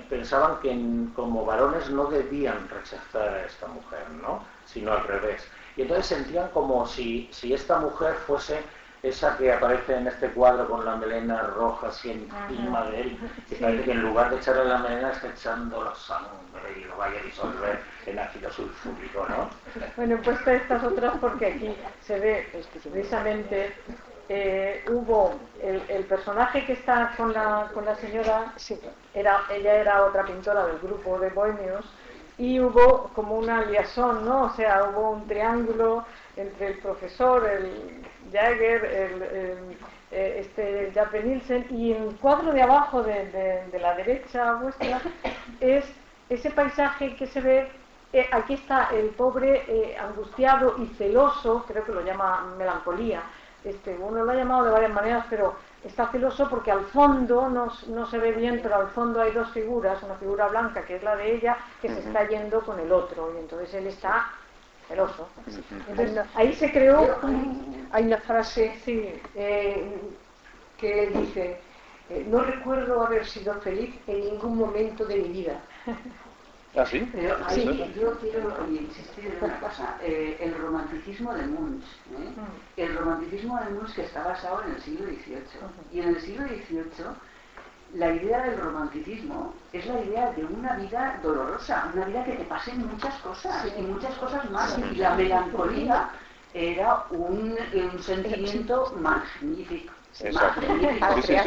pensaban que como varones no debían rechazar a esta mujer, ¿no? Sino al revés. Y entonces sentían como si esta mujer fuese esa que aparece en este cuadro con la melena roja así encima de él, que parece que en lugar de echarle la melena está echando la sangre y lo vaya a disolver en ácido sulfúrico, ¿no? Bueno, pues estas otras porque aquí se ve precisamente hubo el personaje que está con la señora, ella era otra pintora del grupo de bohemios, y hubo como una liaison, ¿no? O sea, hubo un triángulo entre el profesor, el Jagger, Jappe Nielsen, y el cuadro de abajo de la derecha vuestra es ese paisaje que se ve. Aquí está el pobre angustiado y celoso, creo que lo llama melancolía. Uno lo ha llamado de varias maneras, pero está celoso porque al fondo, no se ve bien, pero al fondo hay dos figuras, una figura blanca que es la de ella, que se está yendo con el otro, y entonces él está celoso. Entonces, ahí se creó... Hay una frase sí, que dice, no recuerdo haber sido feliz en ningún momento de mi vida. ¿Ah, sí? Pero ahí yo quiero insistir en una cosa, el romanticismo de Munch, el romanticismo de Munch que está basado en el siglo XVIII, y en el siglo XVIII la idea del romanticismo es la idea de una vida dolorosa, una vida que te pasen muchas cosas, y muchas cosas más, y la melancolía era un sentimiento magnífico. Exacto.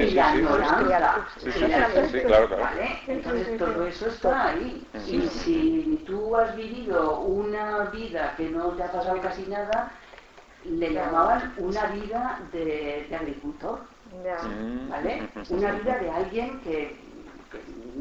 Y la añoranza. Claro. ¿Vale? Entonces todo eso está ahí. Y si tú has vivido una vida que no te ha pasado casi nada, le llamaban una vida de agricultor. ¿Vale? Una vida de alguien que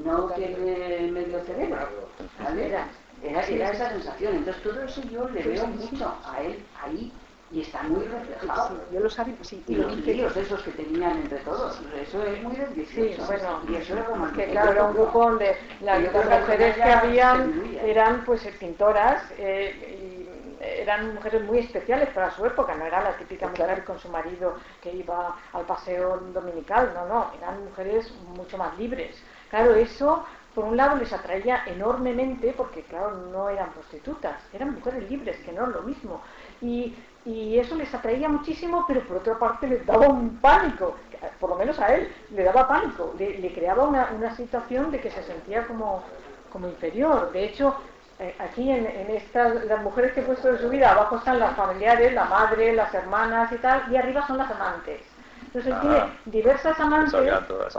no tiene medio cerebro. ¿Vale? Era esa sensación. Entonces todo eso yo le veo mucho a él ahí. Y está muy reflejado. Yo lo sabía, sí. Y los líos esos que tenían entre todos, eso es muy del 18. Sí, bueno, y eso era como que claro, era un grupo donde las mujeres que habían eran pues pintoras y eran mujeres muy especiales para su época, no era la típica mujer con su marido que iba al paseo dominical, no, eran mujeres mucho más libres. Claro, eso por un lado les atraía enormemente porque claro, no eran prostitutas, eran mujeres libres, que no es lo mismo. Y eso les atraía muchísimo, pero por otra parte les daba un pánico, por lo menos a él le daba pánico, le creaba una situación de que se sentía como inferior. De hecho, aquí en estas, las mujeres que he puesto de su vida, abajo están las familiares, la madre, las hermanas y tal, y arriba son las amantes. Entonces él tiene diversas amantes.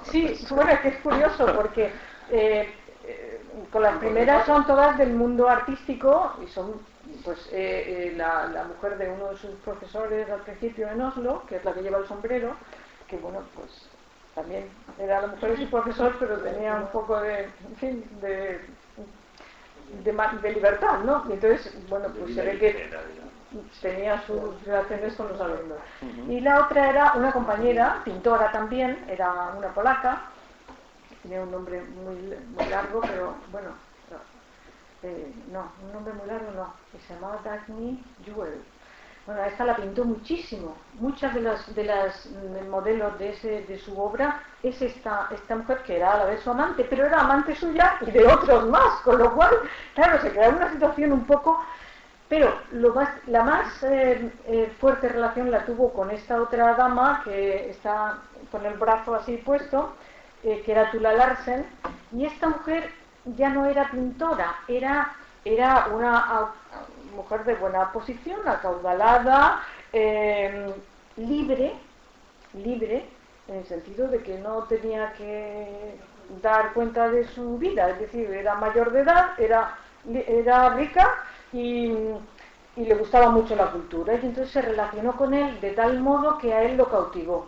Sí, bueno, es que es curioso porque con las primeras son todas del mundo artístico y son pues la mujer de uno de sus profesores al principio en Oslo, que es la que lleva el sombrero, que bueno, pues también era la mujer de su profesor, pero tenía un poco de, en fin, de libertad, ¿no? Y entonces, bueno, pues se ve que tenía sus relaciones con los alumnos. Y la otra era una compañera, pintora también, era una polaca, tenía un nombre muy largo, pero bueno, no, un nombre muy largo no, se llamaba Dagny Jewel. Bueno, esta la pintó muchísimo. Muchas de las modelos de su obra es esta mujer que era a la vez su amante, pero era amante suya y de otros más, con lo cual, claro, se creaba una situación un poco. Pero la más fuerte relación la tuvo con esta otra dama que está con el brazo así puesto, que era Tula Larsen, y esta mujer ya no era pintora, era una mujer de buena posición, acaudalada, libre, en el sentido de que no tenía que dar cuenta de su vida, es decir, era mayor de edad, era rica y le gustaba mucho la cultura, y entonces se relacionó con él de tal modo que a él lo cautivó.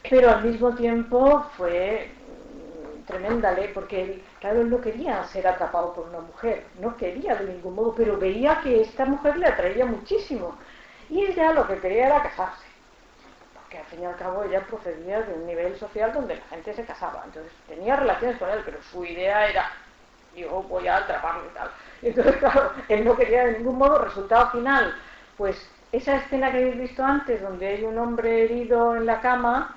Pero al mismo tiempo fue tremenda ley, porque él, claro, él no quería ser atrapado por una mujer, no quería de ningún modo, pero veía que esta mujer le atraía muchísimo. Y él ya lo que quería era casarse, porque al fin y al cabo ella procedía de un nivel social donde la gente se casaba, entonces tenía relaciones con él, pero su idea era, yo voy a atraparlo y tal. Entonces, claro, él no quería de ningún modo. Resultado final, pues esa escena que habéis visto antes, donde hay un hombre herido en la cama,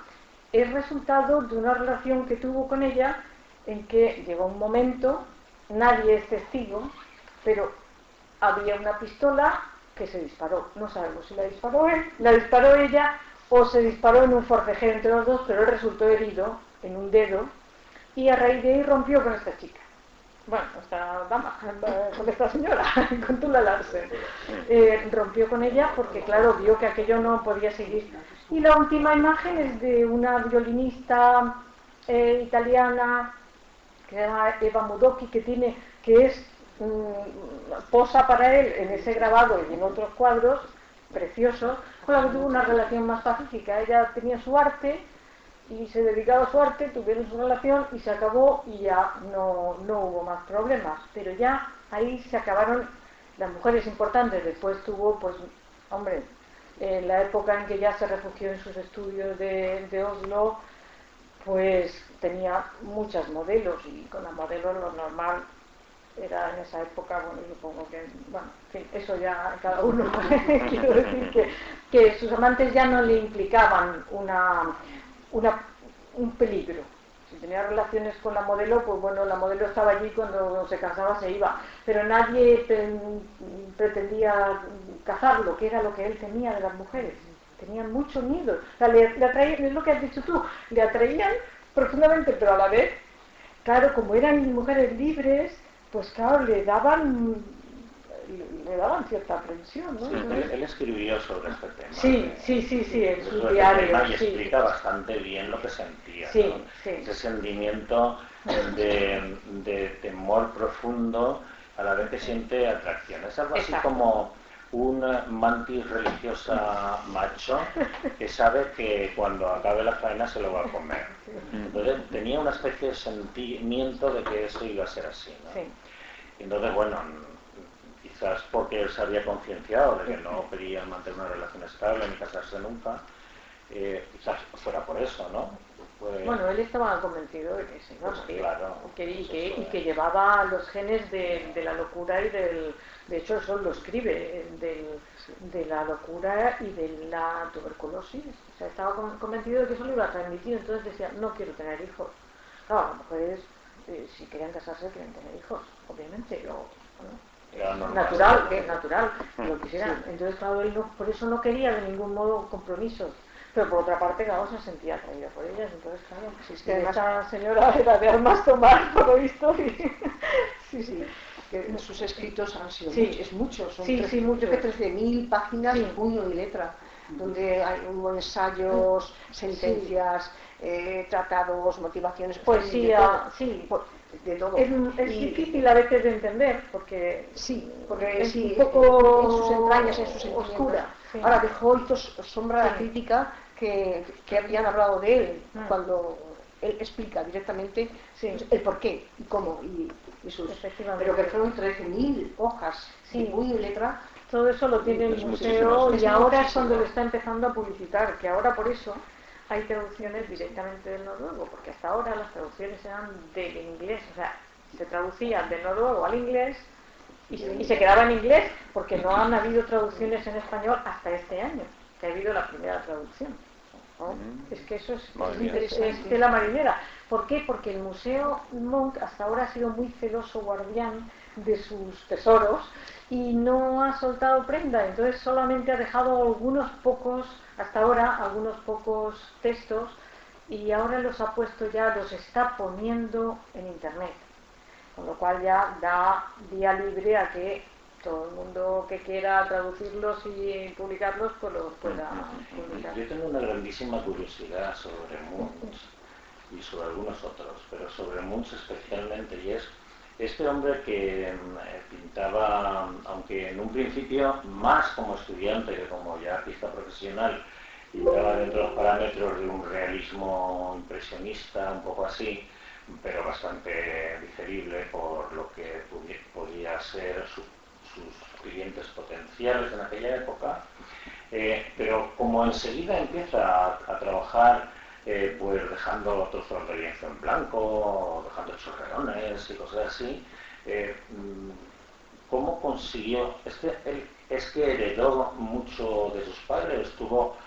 es resultado de una relación que tuvo con ella, en que llegó un momento, nadie es testigo, pero había una pistola que se disparó. No sabemos si la disparó él, la disparó ella, o se disparó en un forcejeo entre los dos, pero él resultó herido en un dedo, y a raíz de ahí rompió con esta chica. Bueno, esta dama, con esta señora, con Tula Larsen. Rompió con ella porque, claro, vio que aquello no podía seguir. Y la última imagen es de una violinista italiana, que se llama Eva Mudocchi, que es posa para él en ese grabado y en otros cuadros preciosos, con la que tuvo una relación más pacífica. Ella tenía su arte y se dedicaba a su arte, tuvieron su relación y se acabó, y ya no hubo más problemas, pero ya ahí se acabaron las mujeres importantes. Después tuvo, pues, hombre, en la época en que ya se refugió en sus estudios de Oslo, pues tenía muchas modelos, y con las modelos lo normal era en esa época, bueno, supongo que, bueno, en fin, eso ya cada uno. Quiero decir que sus amantes ya no le implicaban un peligro. Si tenía relaciones con la modelo, pues bueno, la modelo estaba allí, cuando se cansaba se iba, pero nadie pretendía cazarlo, que era lo que él temía de las mujeres. Tenían mucho miedo, o sea, le atraían, es lo que has dicho tú, le atraían profundamente, pero a la vez, claro, como eran mujeres libres, pues claro, le daban cierta aprensión, ¿no? Sí, él escribió sobre este tema. Sí, en su diario. Y explica bastante bien lo que sentía, sí, ¿no? Sí. Ese sentimiento de temor profundo a la vez que siente atracción. Es algo así como un mantis religiosa macho que sabe que cuando acabe la faena se lo va a comer. Entonces tenía una especie de sentimiento de que eso iba a ser así, ¿no? Sí. Entonces, bueno, quizás porque él se había concienciado de que no quería mantener una relación estable ni casarse nunca, quizás fuera por eso, ¿no? Pues, bueno, él estaba convencido de que se iba a morir, claro, y que llevaba los genes de la locura y del... De hecho, eso lo escribe, de la locura y de la tuberculosis. O sea, estaba convencido de que eso lo iba a transmitir, entonces decía, no quiero tener hijos. Claro, las mujeres, si querían casarse, quieren tener hijos, obviamente, natural, lo quisieran. Entonces, claro, él por eso no quería de ningún modo compromisos. Pero por otra parte, claro, se sentía atraída por ellas. Entonces, claro, es que esta señora era de armas tomar, por lo visto. Sí. Que sus escritos han sido muchos, son muchos. 13.000 páginas de puño y letra, donde hay ensayos, sentencias, tratados, motivaciones, poesía, de todo. Es difícil a veces de entender, porque es un poco en sus entrañas, en sus oscura. Sí. Ahora dejó sombra la crítica que habían hablado de él, cuando él explica directamente el porqué y cómo y sus, pero que fueron 13.000 hojas de puño y letra. Todo eso lo tiene el museo, y ahora es cuando lo está empezando a publicitar, que ahora por eso hay traducciones directamente del noruego, porque hasta ahora las traducciones eran del inglés, o sea, se traducía del noruego al inglés y se quedaba en inglés, porque no han habido traducciones en español hasta este año, que ha habido la primera traducción. Es que eso es de la marinera. ¿Por qué? Porque el Museo Munch hasta ahora ha sido muy celoso guardián de sus tesoros y no ha soltado prenda, entonces solamente ha dejado algunos pocos textos, y ahora los ha puesto ya, los está poniendo en internet, con lo cual ya da vía libre a que todo el mundo que quiera traducirlos y publicarlos pues los pueda publicar. Yo tengo una grandísima curiosidad sobre Munch y sobre algunos otros, pero sobre Munch especialmente, y es este hombre que pintaba, aunque en un principio más como estudiante que como ya artista profesional, pintaba dentro de los parámetros de un realismo impresionista, un poco así, pero bastante digerible por lo que podía ser sus clientes potenciales en aquella época, pero como enseguida empieza a trabajar pues dejando trozos de lienzo en blanco, dejando chorreones y cosas así, ¿cómo consiguió? Es que heredó mucho de sus padres, estuvo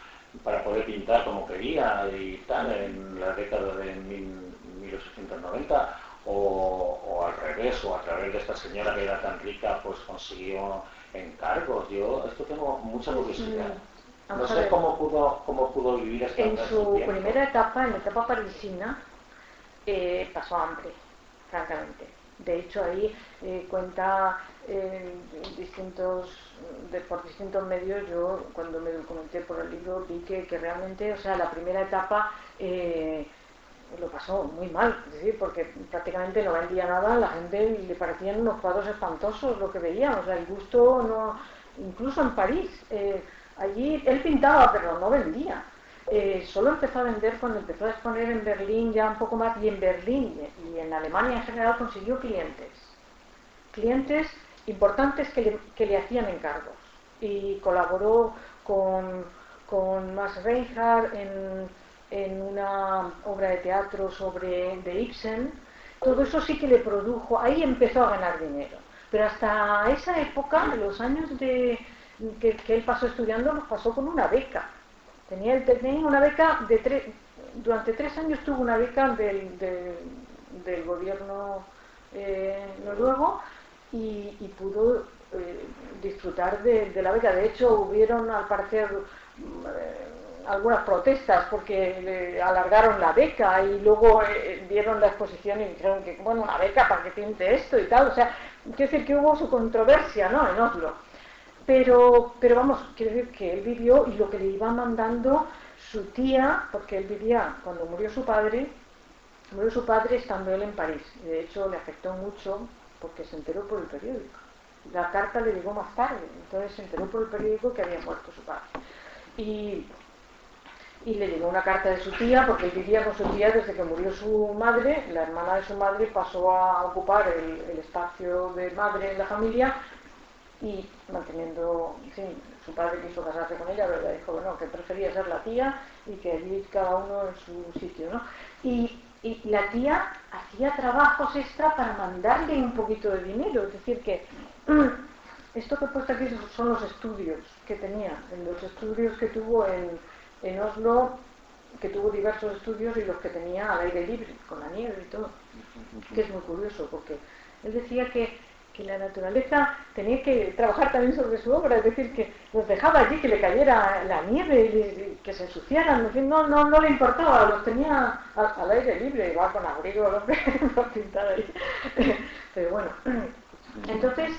para poder pintar como quería y tal en la década de 1890, o al revés, o a través de esta señora que era tan rica, pues consiguió encargos. Yo esto tengo mucha curiosidad. No sé cómo pudo vivir esta En su tiempo. primera etapa, en la etapa parisina, pasó hambre, francamente. De hecho, ahí cuenta por distintos medios. Yo, cuando me documenté por el libro, vi que realmente, o sea, la primera etapa lo pasó muy mal, es decir, porque prácticamente no vendía nada, a la gente le parecían unos cuadros espantosos lo que veían, o sea, el gusto no, incluso en París, allí él pintaba pero no vendía. Solo empezó a vender cuando empezó a exponer en Berlín ya un poco más, y en Berlín y en Alemania en general consiguió clientes importantes que le hacían encargos, y colaboró con Max Reinhardt en una obra de teatro de Ibsen. Todo eso sí que le produjo, ahí empezó a ganar dinero, pero hasta esa época, los años que él pasó estudiando, los pasó con una beca. Tenía una beca durante 3 años tuvo una beca del gobierno noruego, y pudo disfrutar de la beca. De hecho, hubieron al parecer algunas protestas porque le alargaron la beca, y luego vieron la exposición y dijeron que, bueno, una beca para que pinte esto y tal. O sea, quiero decir que hubo su controversia, ¿no?, en Oslo. Pero vamos, quiero decir que él vivió, y lo que le iba mandando su tía, porque él vivía, cuando murió su padre estando él en París. De hecho, le afectó mucho porque se enteró por el periódico. La carta le llegó más tarde, entonces se enteró por el periódico que había muerto su padre. Y le llegó una carta de su tía, porque él vivía con su tía desde que murió su madre. La hermana de su madre pasó a ocupar el espacio de madre en la familia, y manteniendo, sí, su padre quiso casarse con ella, pero ella dijo, bueno, que prefería ser la tía y que allí cada uno en su sitio, ¿no? Y la tía hacía trabajos extra para mandarle un poquito de dinero, es decir que esto que he puesto aquí son los estudios que tenía, los estudios que tuvo en Oslo, que tuvo diversos estudios, y los que tenía al aire libre, con la nieve y todo, que es muy curioso, porque él decía que la naturaleza tenía que trabajar también sobre su obra, es decir, que los dejaba allí, que le cayera la nieve, y que se ensuciaran, en fin, no le importaba, los tenía al aire libre, igual con abrigo, para pintar ahí. Pero bueno, entonces,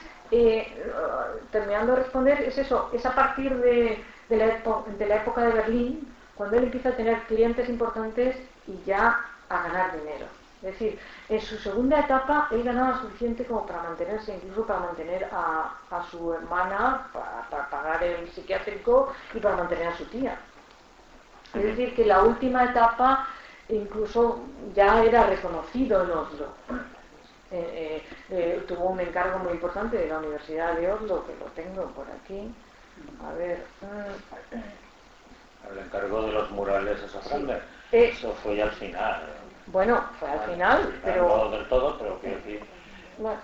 terminando de responder, es eso, es a partir de la época de Berlín, cuando él empieza a tener clientes importantes y ya a ganar dinero. Es decir, en su segunda etapa él ganaba suficiente como para mantenerse, incluso para mantener a su hermana, para pagar el psiquiátrico y para mantener a su tía. Es decir, que la última etapa incluso ya era reconocido en Oslo. Tuvo un encargo muy importante de la Universidad de Oslo, que lo tengo por aquí. A ver. El encargo de los murales a Sofrander. Sí. Eso fue ya al final. Bueno, fue al final, pero... No del todo, pero quiero decir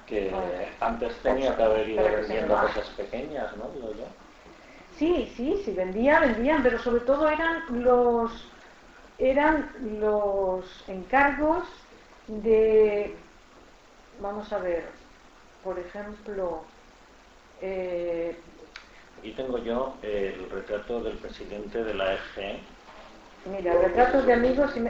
que antes tenía que haber ido vendiendo cosas pequeñas, ¿no? Digo yo. Sí, vendían, pero sobre todo eran los encargos de... Vamos a ver, por ejemplo... Aquí tengo yo el retrato del presidente de la EG. Mira, retratos de amigos y...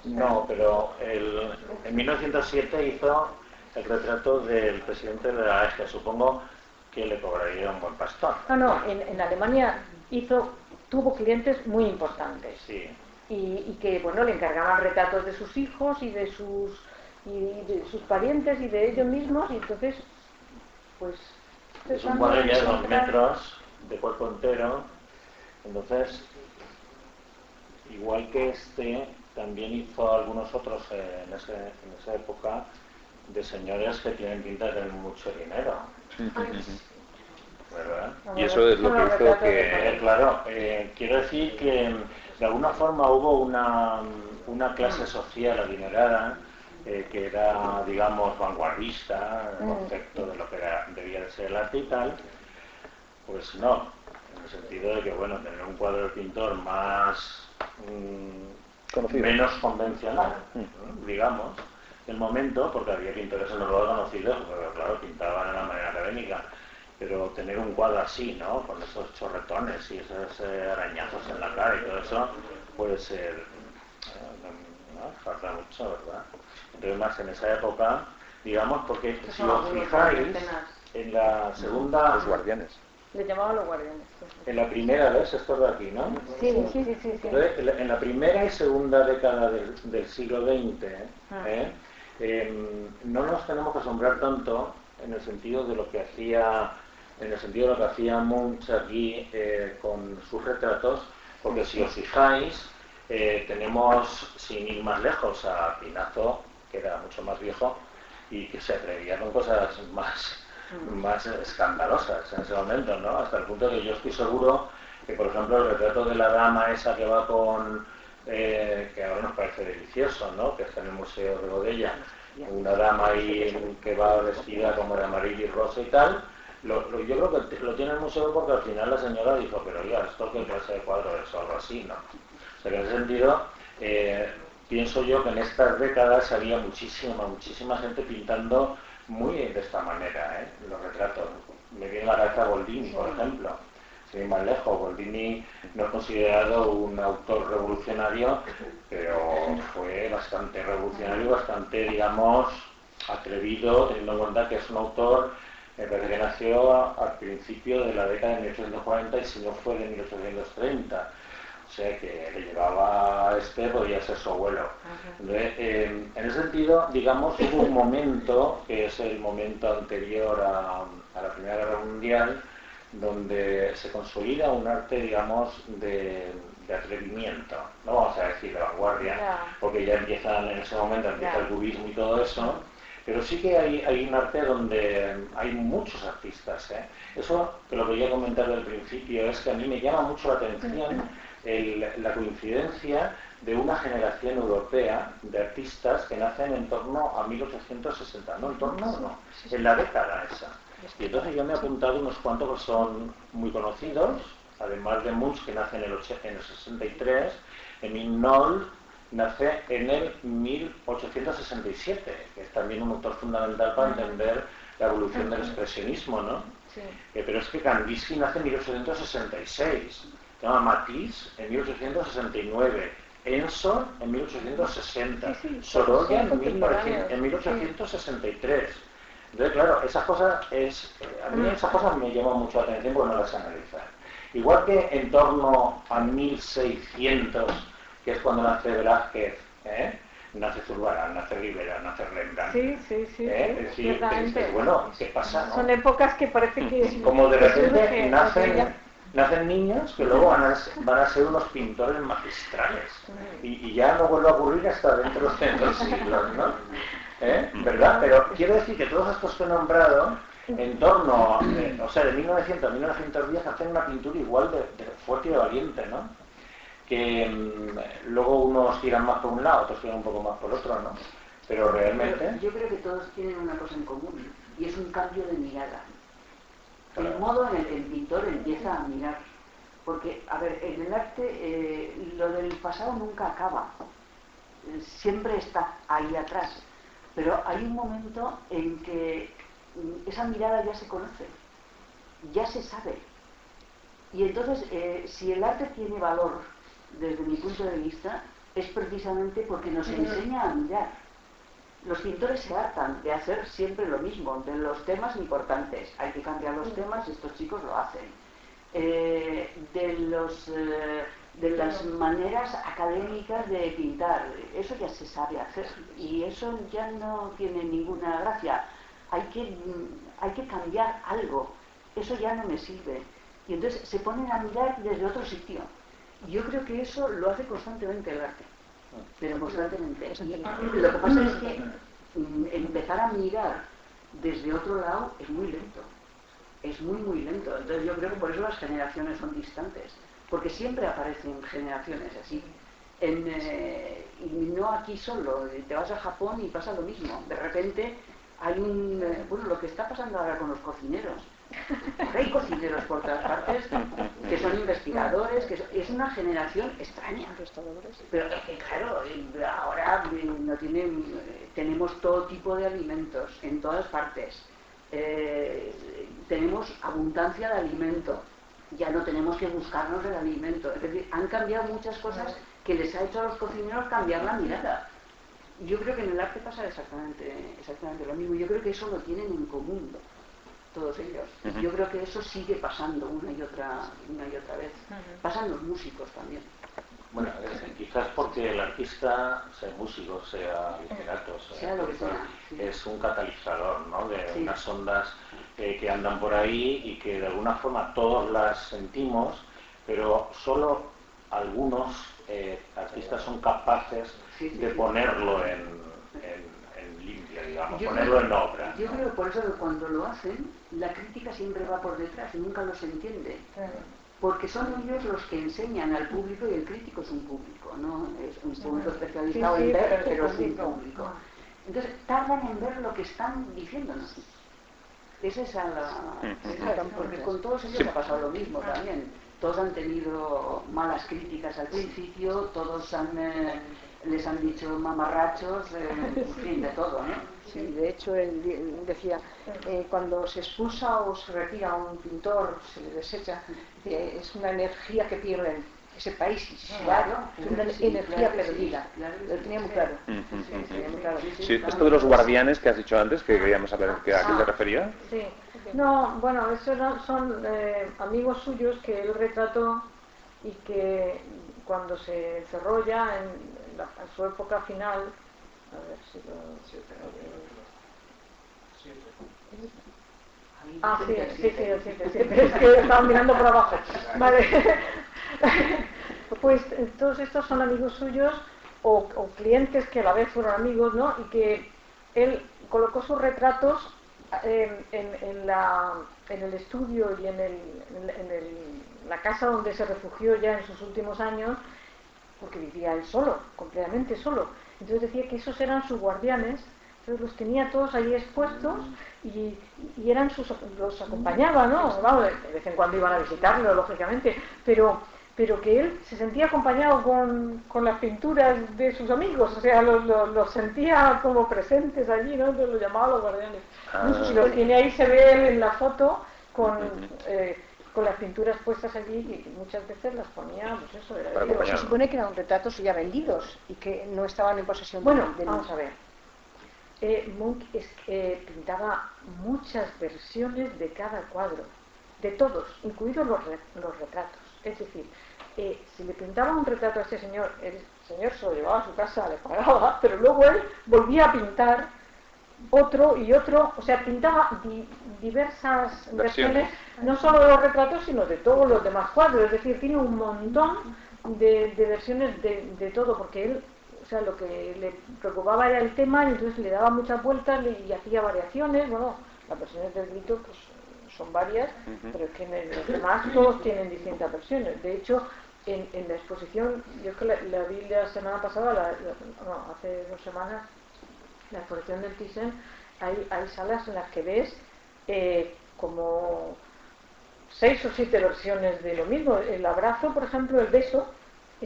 No, pero en 1907 hizo el retrato del presidente de la EG. Supongo que le cobraría un buen pastón. No, en Alemania tuvo clientes muy importantes. Sí. Y que, bueno, le encargaban retratos de sus hijos y de sus parientes y de ellos mismos, y entonces, pues... Es un cuadro ya de 2 metros, de cuerpo entero. Entonces, igual que este, también hizo algunos otros en esa época de señores que tienen pinta de tener mucho dinero. ¿Verdad? Y eso es lo que hizo que... Claro, quiero decir que de alguna forma hubo una clase social adinerada que era, digamos, vanguardista, el concepto de lo que debía de ser el arte y tal. Pues no, en el sentido de que, bueno, tener un cuadro del pintor más menos convencional, ¿no? Digamos, el momento, porque había pintores en Noruega conocidos, pero claro, pintaban de la manera académica, pero tener un cuadro así, ¿no? Con esos chorretones y esos arañazos en la cara y todo eso, puede ser, ¿no? Falta mucho, ¿verdad? Entonces, más en esa época, digamos, porque si os fijáis, en la segunda... Los guardianes. Le llamaban los guardianes. En la primera, ¿ves? Esto de aquí, ¿no? Sí. Entonces, en la primera y segunda década del siglo XX, no nos tenemos que asombrar tanto en el sentido de lo que hacía Munch aquí con sus retratos, porque si os fijáis, tenemos, sin ir más lejos, a Pinazo, que era mucho más viejo y que se atrevía con cosas más escandalosas en ese momento, ¿no? Hasta el punto que yo estoy seguro que, por ejemplo, el retrato de la dama esa que va con... que ahora nos parece delicioso, ¿no? Que está en el Museo de Godella, una dama ahí que va vestida como de amarillo y rosa y tal. Yo creo que lo tiene el museo porque al final la señora dijo, pero oiga, ¿esto qué clase de cuadro es? O algo así, ¿no? O sea que en ese sentido, pienso yo que en estas décadas había muchísima gente pintando muy de esta manera, los retratos. Me viene a la cabeza Goldini, por ejemplo. Sin ir más lejos, Goldini no es considerado un autor revolucionario, pero fue bastante revolucionario, bastante, digamos, atrevido, teniendo en cuenta que es un autor, me parece que nació al principio de la década de 1840 y si no fue de 1830. O sea que le llevaba podía ser su abuelo. Entonces, en ese sentido, digamos, hubo un momento, que es el momento anterior a la Primera Guerra Mundial, donde se consolida un arte, digamos, de atrevimiento, no vamos a decir de vanguardia, porque ya en ese momento empieza el cubismo y todo eso, pero sí que hay un arte donde hay muchos artistas. Eso, que lo quería comentar al principio, es que a mí me llama mucho la atención la coincidencia de una generación europea de artistas que nacen en torno a 1860, en la década esa. Y entonces yo me he apuntado unos cuantos que son muy conocidos, además de Munch, que nace en el 63, Emile Knoll nace en el 1867, que es también un autor fundamental para entender la evolución del expresionismo, ¿no? Sí. Pero es que Kandinsky nace en 1866, se llama Matisse en 1869, Ensor en 1860, Sorolla en 1863. Entonces, claro, esas cosas a mí esas cosas me llaman mucho la atención porque no las analizan. Igual que en torno a 1600, que es cuando nace Velázquez, nace Zurbarán, nace Rivera, nace Rembrandt. Sí. Es decir, bueno, ¿qué pasa, no? Son épocas que parece que... Como de repente nacen niños que luego van a ser unos pintores magistrales. Y ya no vuelve a ocurrir hasta dentro de 2 siglos, ¿no? ¿Verdad? Pero quiero decir que todos estos que he nombrado, en torno, o sea, de 1900 a 1910, hacen una pintura igual de fuerte y de valiente, ¿no? Que luego unos tiran más por un lado, otros tiran un poco más por otro, ¿no? Pero realmente... Yo creo que todos tienen una cosa en común, y es un cambio de mirada. El modo en el que el pintor empieza a mirar. Porque, a ver, en el arte lo del pasado nunca acaba. Siempre está ahí atrás. Pero hay un momento en que esa mirada ya se conoce, ya se sabe. Y entonces, si el arte tiene valor, desde mi punto de vista, es precisamente porque nos enseña a mirar. Los pintores se hartan de hacer siempre lo mismo, de los temas importantes. Hay que cambiar los temas, estos chicos lo hacen. De las maneras académicas de pintar, eso ya se sabe hacer y eso ya no tiene ninguna gracia. Hay que cambiar algo, eso ya no me sirve. Y entonces se ponen a mirar desde otro sitio. Yo creo que eso lo hace constantemente el arte. pero constantemente. Y lo que pasa es que empezar a mirar desde otro lado es muy lento. Es muy lento. Entonces yo creo que por eso las generaciones son distantes. Porque siempre aparecen generaciones así. Y no aquí solo. Te vas a Japón y pasa lo mismo. De repente hay bueno, lo que está pasando ahora con los cocineros. Hay cocineros por todas partes que son investigadores, es una generación extraña. Pero claro, ahora no tenemos todo tipo de alimentos en todas partes. Tenemos abundancia de alimento. Ya no tenemos que buscarnos el alimento. Es decir, han cambiado muchas cosas que les ha hecho a los cocineros cambiar la mirada. Yo creo que en el arte pasa exactamente lo mismo. Yo creo que eso lo tienen en común todos ellos. Yo creo que eso sigue pasando una y otra vez. Pasan los músicos también. Bueno, quizás porque el artista, sea músico, sea literato, sea lo que sea, es un catalizador, ¿no? De unas ondas que andan por ahí y que de alguna forma todos las sentimos, pero solo algunos artistas son capaces de ponerlo en limpio, digamos, ponerlo en obra. Yo creo que por eso cuando lo hacen, la crítica siempre va por detrás y nunca los entiende. Porque son ellos los que enseñan al público y el crítico es un público, no es un público especializado en ver, pero es un público. Entonces tardan en ver lo que están diciéndonos. Esa es porque con todos ellos ha pasado lo mismo también. Todos han tenido malas críticas al principio, todos les han dicho mamarrachos, en fin, de todo, ¿no? Sí, de hecho él decía, cuando se expulsa o se retira un pintor, se le desecha, es una energía que pierden ese país, claro, una energía perdida. Lo tenía muy claro. Sí, esto de los guardianes que has dicho antes, que queríamos saber a qué te refería. Sí, no, bueno, esos son amigos suyos que él retrató y que cuando se encerró ya en su época final, a ver si lo... Sí, pero es que estaba mirando por abajo. Vale. Pues todos estos son amigos suyos o clientes que a la vez fueron amigos, ¿no? Y que él colocó sus retratos en el estudio y en la casa donde se refugió ya en sus últimos años, porque vivía él solo, completamente solo. Entonces decía que esos eran sus guardianes. Entonces los tenía todos ahí expuestos y eran los acompañaba, ¿no? Vamos, de vez en cuando iban a visitarlo, lógicamente, pero que él se sentía acompañado con las pinturas de sus amigos, o sea, los sentía como presentes allí, ¿no? Entonces los llamaba los guardianes. Y los tiene ahí, se ve él en la foto con las pinturas puestas allí y muchas veces las ponía, pues eso, era se supone que eran retratos ya vendidos y que no estaban en posesión de vamos a ver. Munch pintaba muchas versiones de cada cuadro, de todos, incluidos los retratos. Es decir, si le pintaba un retrato a este señor, el señor se lo llevaba a su casa, le pagaba, pero luego él volvía a pintar otro y otro, o sea, pintaba diversas versiones, no solo de los retratos, sino de todos los demás cuadros. Es decir, tiene un montón de versiones de todo, porque él, o sea, lo que le preocupaba era el tema y entonces le daba muchas vueltas y hacía variaciones. Bueno, las versiones del grito pues son varias, pero es que en los demás todos tienen distintas versiones. De hecho, en la exposición, yo es que la vi la semana pasada, hace 2 semanas, la exposición del Thyssen, hay salas en las que ves como 6 o 7 versiones de lo mismo. El abrazo, por ejemplo, el beso,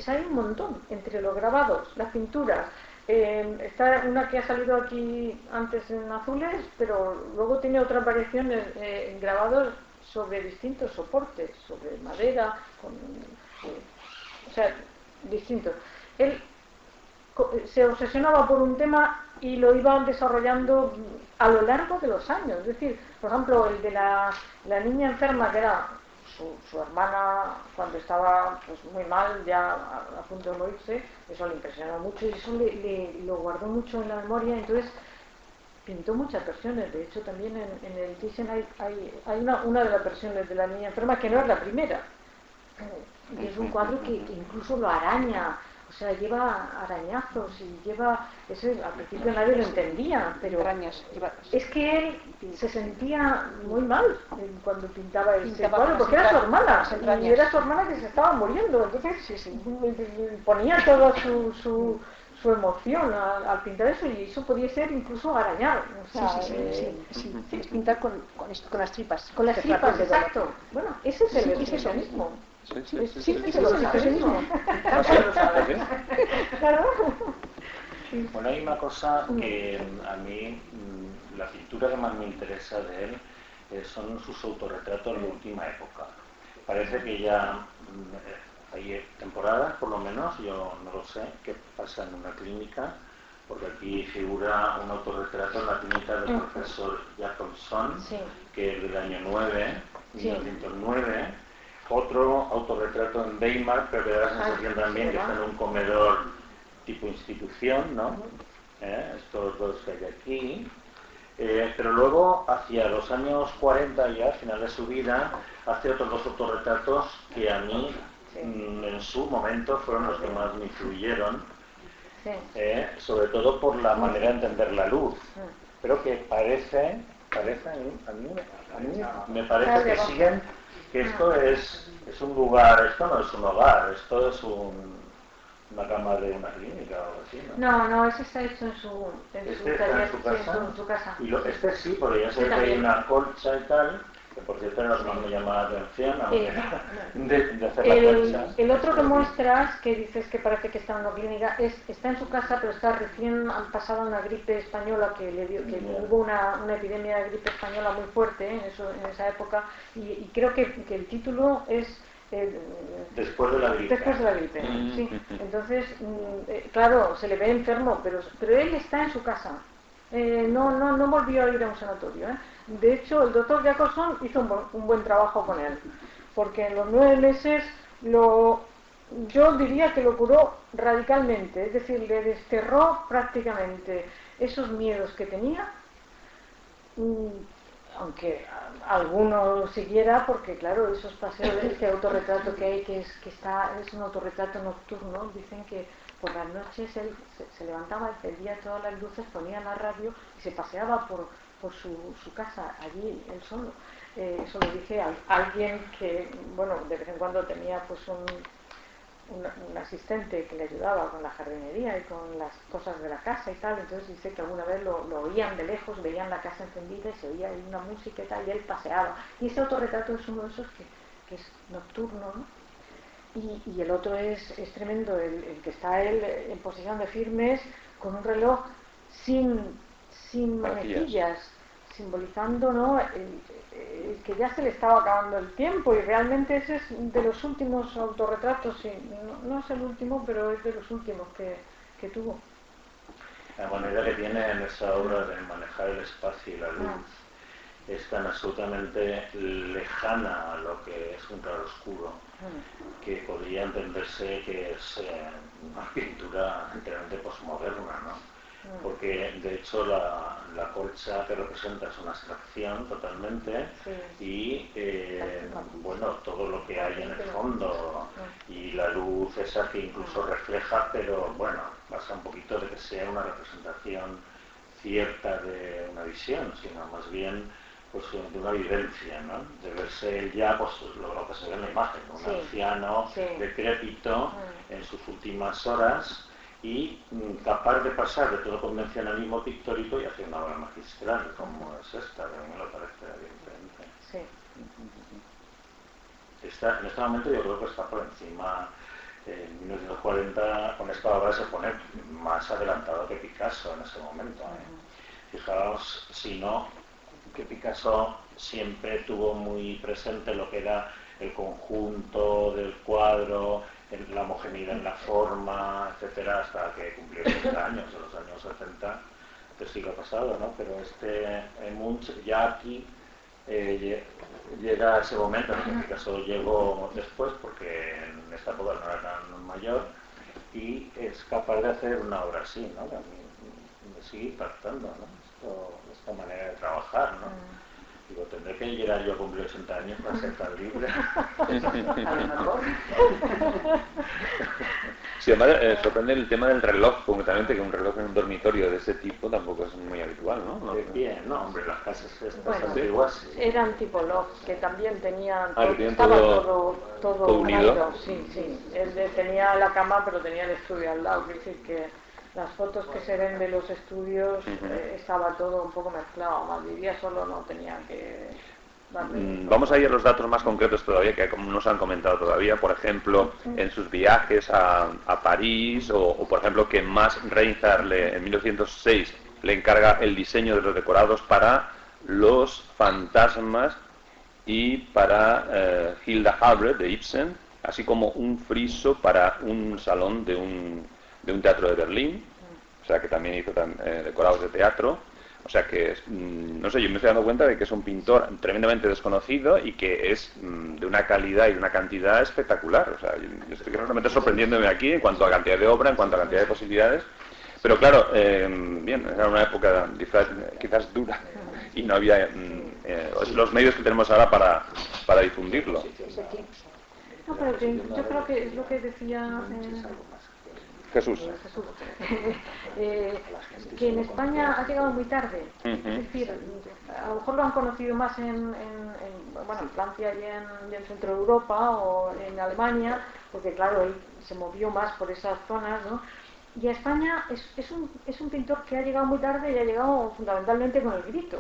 hay un montón entre los grabados, las pinturas. Está una que ha salido aquí antes en azules, pero luego tiene otras variaciones en grabados sobre distintos soportes, sobre madera, o sea, distintos. Él se obsesionaba por un tema y lo iba desarrollando a lo largo de los años. Es decir, por ejemplo, el de la niña enferma, que era su hermana cuando estaba pues muy mal, ya a punto de morirse, eso le impresionó mucho y eso lo guardó mucho en la memoria. Entonces pintó muchas versiones. De hecho, también en el Thyssen hay una de las versiones de la niña enferma que no es la primera, y es un cuadro que incluso lo araña. O sea, lleva arañazos y lleva... al principio nadie lo entendía, pero es que él se sentía muy mal cuando pintaba ese cuadro, porque era su hermana, y era su hermana que se estaba muriendo, entonces ponía toda su emoción al pintar eso, y eso podía ser incluso arañar. O sea, es pintar con las tripas. Con las tripas, exacto. Bueno, ese es el expresionismo. Sí, es el expresionismo. Claro. Bueno, hay una cosa que a mí, la pintura que más me interesa de él son sus autorretratos de última época. Parece que ya hay temporadas, por lo menos, yo no lo sé, que pasa en una clínica, porque aquí figura un autorretrato en la clínica del profesor Jacobson, que es del año 1909, otro autorretrato en Weimar, pero que da la sensación también que está en un comedor tipo institución, ¿no? Estos dos que hay aquí. Pero luego, hacia los años 40, ya al final de su vida, hace otros dos autorretratos que a mí, en su momento, fueron los que más me influyeron, sobre todo por la manera de entender la luz, pero que parece a mí me parece que siguen, que esto es un lugar, esto no es un hogar, esto es una cama de una clínica o algo así, ¿no? No, ese está hecho en su casa. Y este sí, porque ya se ve que hay una colcha y tal, que por cierto no me llama la atención, de hacer la colcha. El otro que muestras, que dices que parece que está en una clínica, está en su casa, pero está recién pasada una gripe española que hubo una epidemia de gripe española muy fuerte en esa época, y creo que el título es después de la gripe. Después de la gripe, sí. Entonces, claro, se le ve enfermo, pero él está en su casa. No volvió a ir a un sanatorio. De hecho, el doctor Jacobson hizo un buen trabajo con él, porque en los 9 meses yo diría que lo curó radicalmente, es decir, le desterró prácticamente esos miedos que tenía, aunque alguno siguiera, porque claro, esos paseos, este autorretrato que hay, que es un autorretrato nocturno, dicen que por las noches él se levantaba, encendía todas las luces, ponía la radio y se paseaba por su casa, allí él solo. Eso lo dice a alguien que, bueno, de vez en cuando tenía pues un asistente que le ayudaba con la jardinería y con las cosas de la casa y tal, entonces dice que alguna vez lo oían de lejos, veían la casa encendida y se oía ahí una música y tal, y él paseaba. Y ese autorretrato es uno de esos que es nocturno, ¿no? Y el otro es tremendo, el que está él en posición de firmes, con un reloj sin manecillas, simbolizando, ¿no?, que ya se le estaba acabando el tiempo, y realmente ese es de los últimos autorretratos, no es el último, pero es de los últimos que tuvo. La manera que tiene en esa obra de manejar el espacio y la luz es tan absolutamente lejana a lo que es un claroscuro, que podría entenderse que es una pintura enteramente posmoderna, ¿no? Porque de hecho la colcha que representa es una abstracción totalmente, y bueno, todo lo que hay en el fondo y la luz esa que incluso refleja, pero bueno, pasa un poquito de que sea una representación cierta de una visión, sino más bien pues de una vivencia, ¿no? De verse ya pues lo que se ve en la imagen, un anciano decrépito en sus últimas horas, y capaz de pasar de todo convencionalismo pictórico y hacer una obra magistral como es esta, que a mí me lo parece evidentemente. En este momento yo creo que está por encima, en 1940 con esta obra se pone más adelantado que Picasso en ese momento. Fijaos, si no, que Picasso siempre tuvo muy presente lo que era el conjunto del cuadro, la homogeneidad en la forma, etcétera, hasta que cumplió 30 años, en los años 70 del siglo pasado, ¿no? Pero Munch ya aquí llega a ese momento en el que Picasso llegó después, porque en esta época no era tan mayor, y es capaz de hacer una obra así, ¿no? Que a mí me sigue impactando, ¿no? Esta manera de trabajar, ¿no? Digo, tendré que llegar yo a cumplir 80 años para ser tan libre. A lo mejor. Sí, además sorprende el tema del reloj, concretamente, que un reloj en un dormitorio de ese tipo tampoco es muy habitual, ¿no? Bien, no, hombre, las casas estas Bueno, antiguas sí. eran tipo loft, que también tenían, que tenían estaba todo unido. unido, sí, sí. Él tenía la cama, pero tenía el estudio al lado, es decir, que las fotos que se ven de los estudios estaba todo un poco mezclado, vivía solo, no tenía que darle... Vamos a ir a los datos más concretos todavía, que no se han comentado todavía, por ejemplo, en sus viajes a París, o por ejemplo que Max Reinhardt en 1906 le encarga el diseño de los decorados para los fantasmas y para Hilda Habre de Ibsen, así como un friso para un salón de un teatro de Berlín, o sea que también hizo decorados de teatro. O sea que, no sé, yo me estoy dando cuenta de que es un pintor tremendamente desconocido y que es de una calidad y de una cantidad espectacular. O sea, yo estoy realmente sorprendiéndome aquí en cuanto a cantidad de obra, en cuanto a cantidad de posibilidades. Pero claro, bien, era una época quizás dura y no había los medios que tenemos ahora para difundirlo. No, pero yo creo que es lo que decía... Jesús. Que en España ha llegado muy tarde. Es decir, a lo mejor lo han conocido más en Francia y en Centro Europa o en Alemania, porque claro, él se movió más por esas zonas, ¿no? Y a España es un pintor que ha llegado muy tarde y ha llegado fundamentalmente con el grito.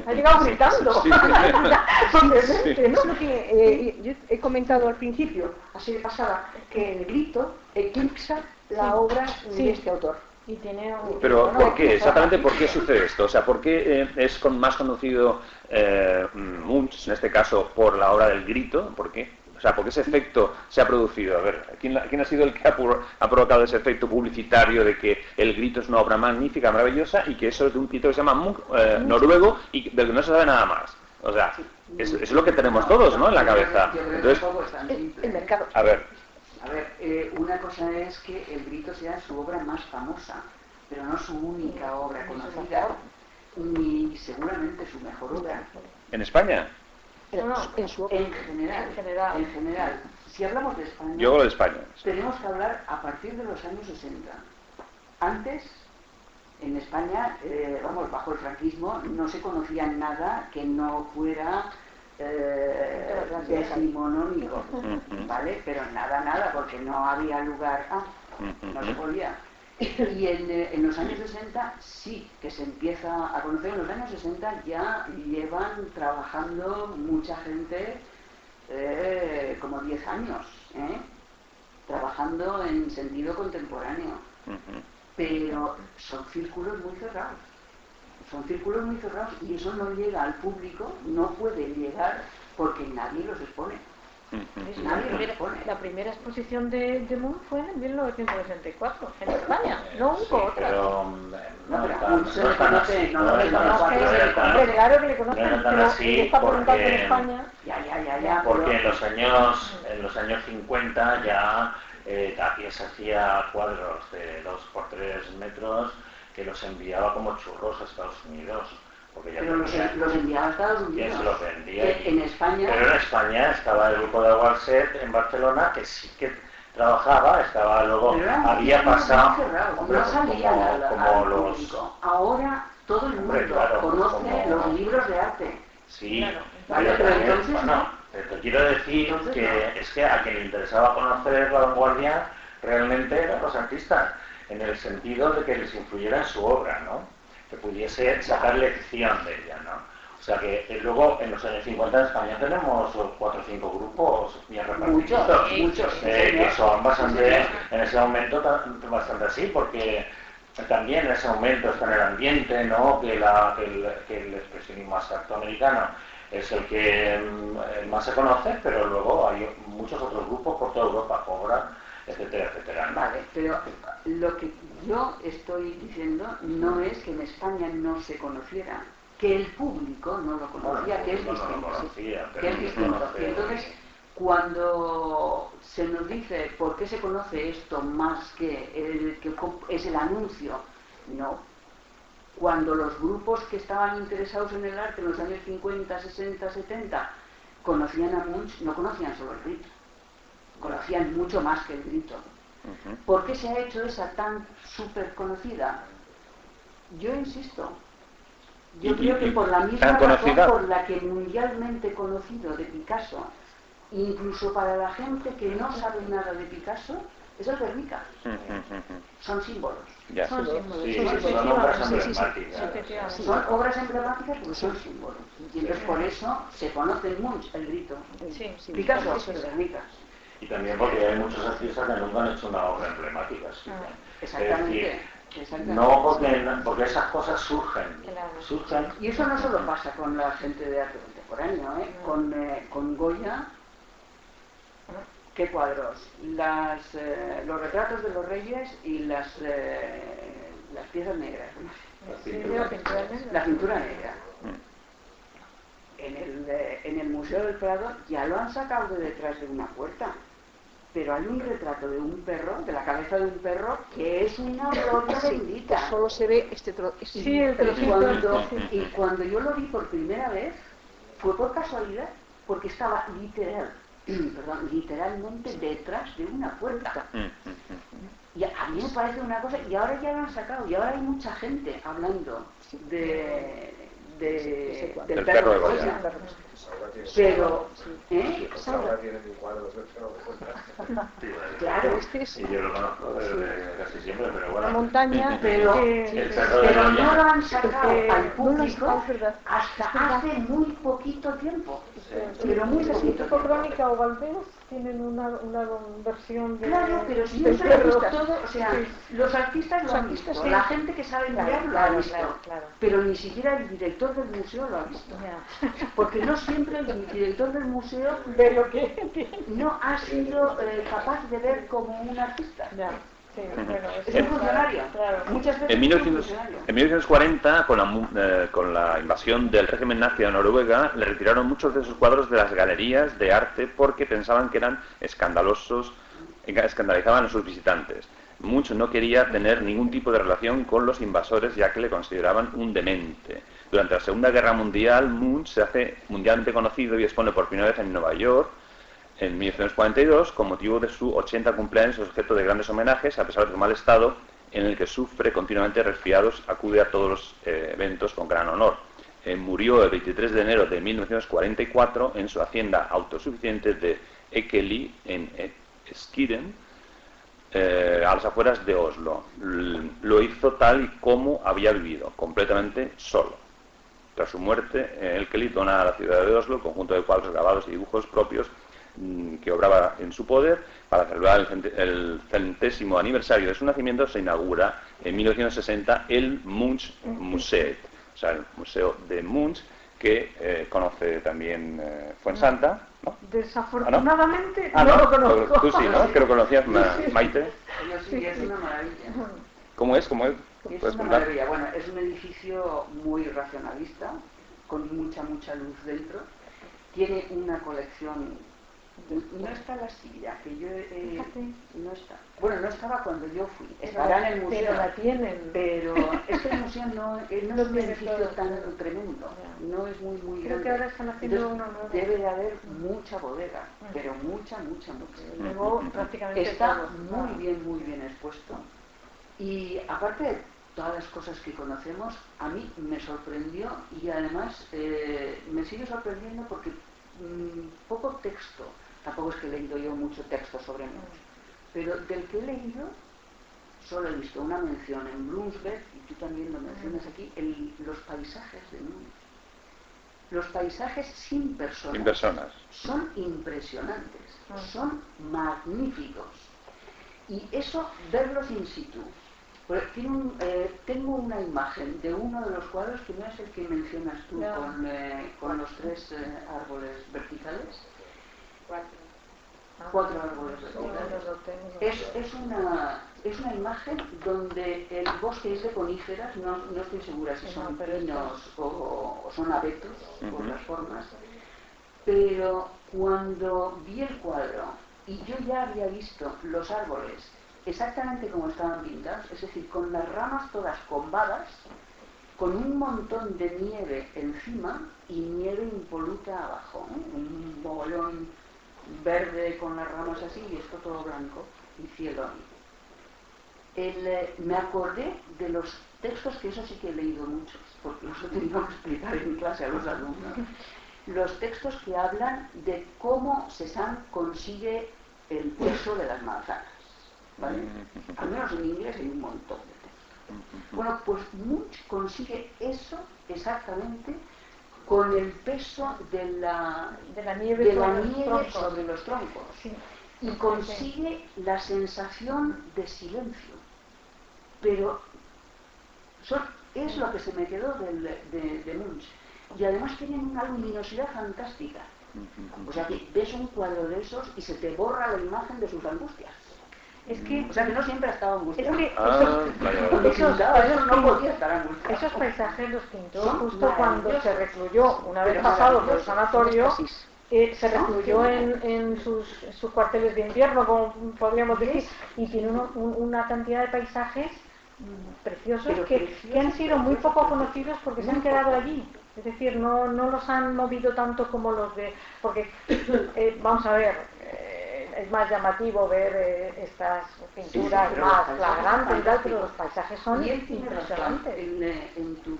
Ha llegado gritando. Sí. Obviamente, ¿no? Es lo que yo he comentado al principio, así de pasada, que el grito eclipsa la obra de este autor. Y tiene Pero ¿por qué? Exactamente ¿por qué sucede esto? O sea, ¿por qué es más conocido Munch, en este caso, por la obra del grito? ¿Por qué? O sea, ¿por qué ese efecto se ha producido? A ver, ¿quién ha sido el que ha provocado ese efecto publicitario de que el grito es una obra magnífica, maravillosa, y que eso es de un pintor que se llama Munch, noruego, y del que no se sabe nada más? O sea, es lo que tenemos todos, ¿no?, en la cabeza. Entonces, El mercado. a ver, una cosa es que el grito sea su obra más famosa, pero no su única obra conocida, ni seguramente su mejor obra. ¿en España? En general. Si hablamos de España, Yo hablo de España. tenemos que hablar a partir de los años 60. Antes, en España, bajo el franquismo, no se conocía nada que no fuera decimonónico, ¿vale? Pero nada, porque no había lugar no se podía. Y en los años 60 sí que se empieza a conocer. En los años 60 ya llevan trabajando mucha gente como 10 años, trabajando en sentido contemporáneo. Pero son círculos muy cerrados. Y eso no llega al público, no puede llegar porque nadie los expone. La primera exposición de Munch fue en 1964 en España, no hubo otra. Pero no se le conoce, claro que le conocen, pero está publicado en España. Porque en los años 50 ya Tapia se hacía cuadros de 2 por 3 metros que los enviaba como churros a Estados Unidos. Pero los enviaba a Estados Unidos. Que los vendía. En España. Pero en España estaba el grupo de Walset en Barcelona, que sí que trabajaba, había pasado. No salía como los. Público. Ahora todo el mundo conoce los libros de arte. Sí, claro. Vale, pero entonces te quiero decir que es que a quien le interesaba conocer la vanguardia realmente eran los artistas, en el sentido de que les influyera en su obra, ¿no? Que pudiese sacar lección de ella, ¿no? O sea que luego en los años 50 en España tenemos 4 o 5 grupos bien repartidos, muchos, que son bastante, en ese momento bastante así, porque también en ese momento está en el ambiente, ¿no? Que el expresionismo abstracto americano es el que más se conoce, pero luego hay muchos otros grupos por toda Europa, Cobra, etcétera, etcétera, ¿no? Vale, pero lo que yo estoy diciendo no es que en España no se conociera, que el público no lo conocía, que es distinto. Y entonces, cuando se nos dice por qué se conoce esto más que es el anuncio, no. cuando los grupos que estaban interesados en el arte en los años 50, 60, 70 conocían a Munch, no conocían solo el grito, conocían mucho más que el grito. ¿Por qué se ha hecho esa tan súper conocida? Yo insisto, yo creo que por la misma razón por la que mundialmente conocido de Picasso, incluso para la gente que no sabe nada de Picasso, es el Guernica. Son símbolos. Ya. Son símbolos. Sí, Sí, son obras sí, emblemáticas. Son obras emblemáticas porque son símbolos. Y entonces por eso se conoce en Munch el grito. Picasso es el Guernica. Y también porque hay muchos artistas que nunca han hecho una obra emblemática. ¿Sí? Exactamente. No porque esas cosas surgen. Y eso no solo pasa con la gente de arte contemporáneo, con Goya. ¿Qué cuadros? Los retratos de los reyes y las piezas negras. La pintura negra. En el Museo del Prado ya lo han sacado de detrás de una puerta. Pero hay un retrato de un perro, de la cabeza de un perro, que es una gloria bendita. Solo se ve este trozo. Sí, el trocito. Y cuando yo lo vi por primera vez, fue por casualidad, porque estaba literalmente detrás de una puerta. Y a mí me parece una cosa, y ahora ya lo han sacado, y ahora hay mucha gente hablando del perro de Goya. Pero, Saura tiene mi cuadro del perro de Goya. Claro, Y yo lo conozco desde casi siempre, pero bueno. La montaña, pero no lo han sacado al público ¿verdad? hasta hace muy poquito tiempo. Pero muy Tipo poquito. Crónica o Valdés tienen una versión de... Claro, pero si del eso perro. todo, o sea, los artistas lo han visto, sí. la gente que sabe mirar lo ha Claro, visto, claro. pero ni siquiera el director del museo lo ha visto. Porque no siempre el director del museo De lo que tiene. no ha sido capaz de ver como un artista. Ya. Sí, bueno, Es un funcionario. Claro. Muchas veces En, es un funcionario. en 1940, con la invasión del régimen nazi a Noruega, le retiraron muchos de sus cuadros de las galerías de arte porque pensaban que eran escandalosos, escandalizaban a sus visitantes. Munch no quería tener ningún tipo de relación con los invasores, ya que le consideraban un demente. Durante la Segunda Guerra Mundial, Munch se hace mundialmente conocido y expone por primera vez en Nueva York, en 1942, con motivo de su 80 cumpleaños, es objeto de grandes homenajes, a pesar de su mal estado, en el que sufre continuamente resfriados, acude a todos los eventos con gran honor. Murió el 23 de enero de 1944 en su hacienda autosuficiente de Ekeli, en Skiren, a las afueras de Oslo. Lo hizo tal y como había vivido, completamente solo. Tras su muerte, Ekeli dona a la ciudad de Oslo el conjunto de cuadros grabados y dibujos propios que obraba en su poder. Para celebrar el 100º aniversario de su nacimiento se inaugura en 1960 el Munch Museet, o sea, el museo de Munch, que conoce también Fuensanta, ¿no? Desafortunadamente ¿Ah, no no? lo conozco. Tú sí, ¿no? Que lo conocías, Maite. Sí, es una maravilla. ¿Cómo es? ¿Cómo es? Es ¿Puedes una contar? maravilla. Bueno, es un edificio muy racionalista, con mucha luz dentro. Tiene una colección. No está la silla, que yo no está. Bueno, no estaba cuando yo fui. Estará en el museo. Pero la tienen. Pero este museo no es un edificio tan tremendo. No es muy Creo grande. que ahora están haciendo Entonces, uno nuevo. debe de haber mucha bodega, pero mucha. Luego prácticamente Está todo. muy bien expuesto. Y aparte de todas las cosas que conocemos, a mí me sorprendió y además me sigue sorprendiendo porque poco texto, tampoco es que he leído yo mucho texto sobre Munch, pero del que he leído solo he visto una mención en Bloomsberg, y tú también lo mencionas aquí, los paisajes de Munch. Los paisajes sin personas. Son impresionantes, son magníficos. Y eso, verlos in situ. Tengo una imagen de uno de los cuadros que no es el que mencionas tú, con los 3 árboles verticales. 4 árboles verticales. Es una imagen donde el bosque es de coníferas, no estoy segura si son pinos o son abetos, por las formas, pero cuando vi el cuadro y yo ya había visto los árboles exactamente como estaban pintados, es decir, con las ramas todas combadas, con un montón de nieve encima y nieve impoluta abajo, ¿eh? Un mogollón verde con las ramas así y esto todo blanco y cielo ahí. Me acordé de los textos, que eso sí que he leído muchos, porque los he tenido que explicar en clase a los alumnos, los textos que hablan de cómo Cézanne consigue el peso de las manzanas, ¿vale? Al menos en inglés hay un montón de textos. Bueno, pues Munch consigue eso exactamente con el peso de la nieve sobre los troncos. Sí. Y consigue la sensación de silencio. Pero es lo que se me quedó de Munch. Y además tienen una luminosidad fantástica. O sea que ves un cuadro de esos y se te borra la imagen de sus angustias. Es que, o sea que no siempre ha estado angustiado. Es que esos paisajes los pintó justo cuando se recluyó, una vez pasado por el sanatorio, se recluyó en sus cuarteles de invierno, como podríamos decir, y tiene una cantidad de paisajes preciosos que han sido muy poco conocidos porque se han quedado allí. Es decir, no los han movido tanto como los de... Porque, vamos a ver, es más llamativo ver estas pinturas más flagrantes y tal, pero los paisajes son impresionantes. En tu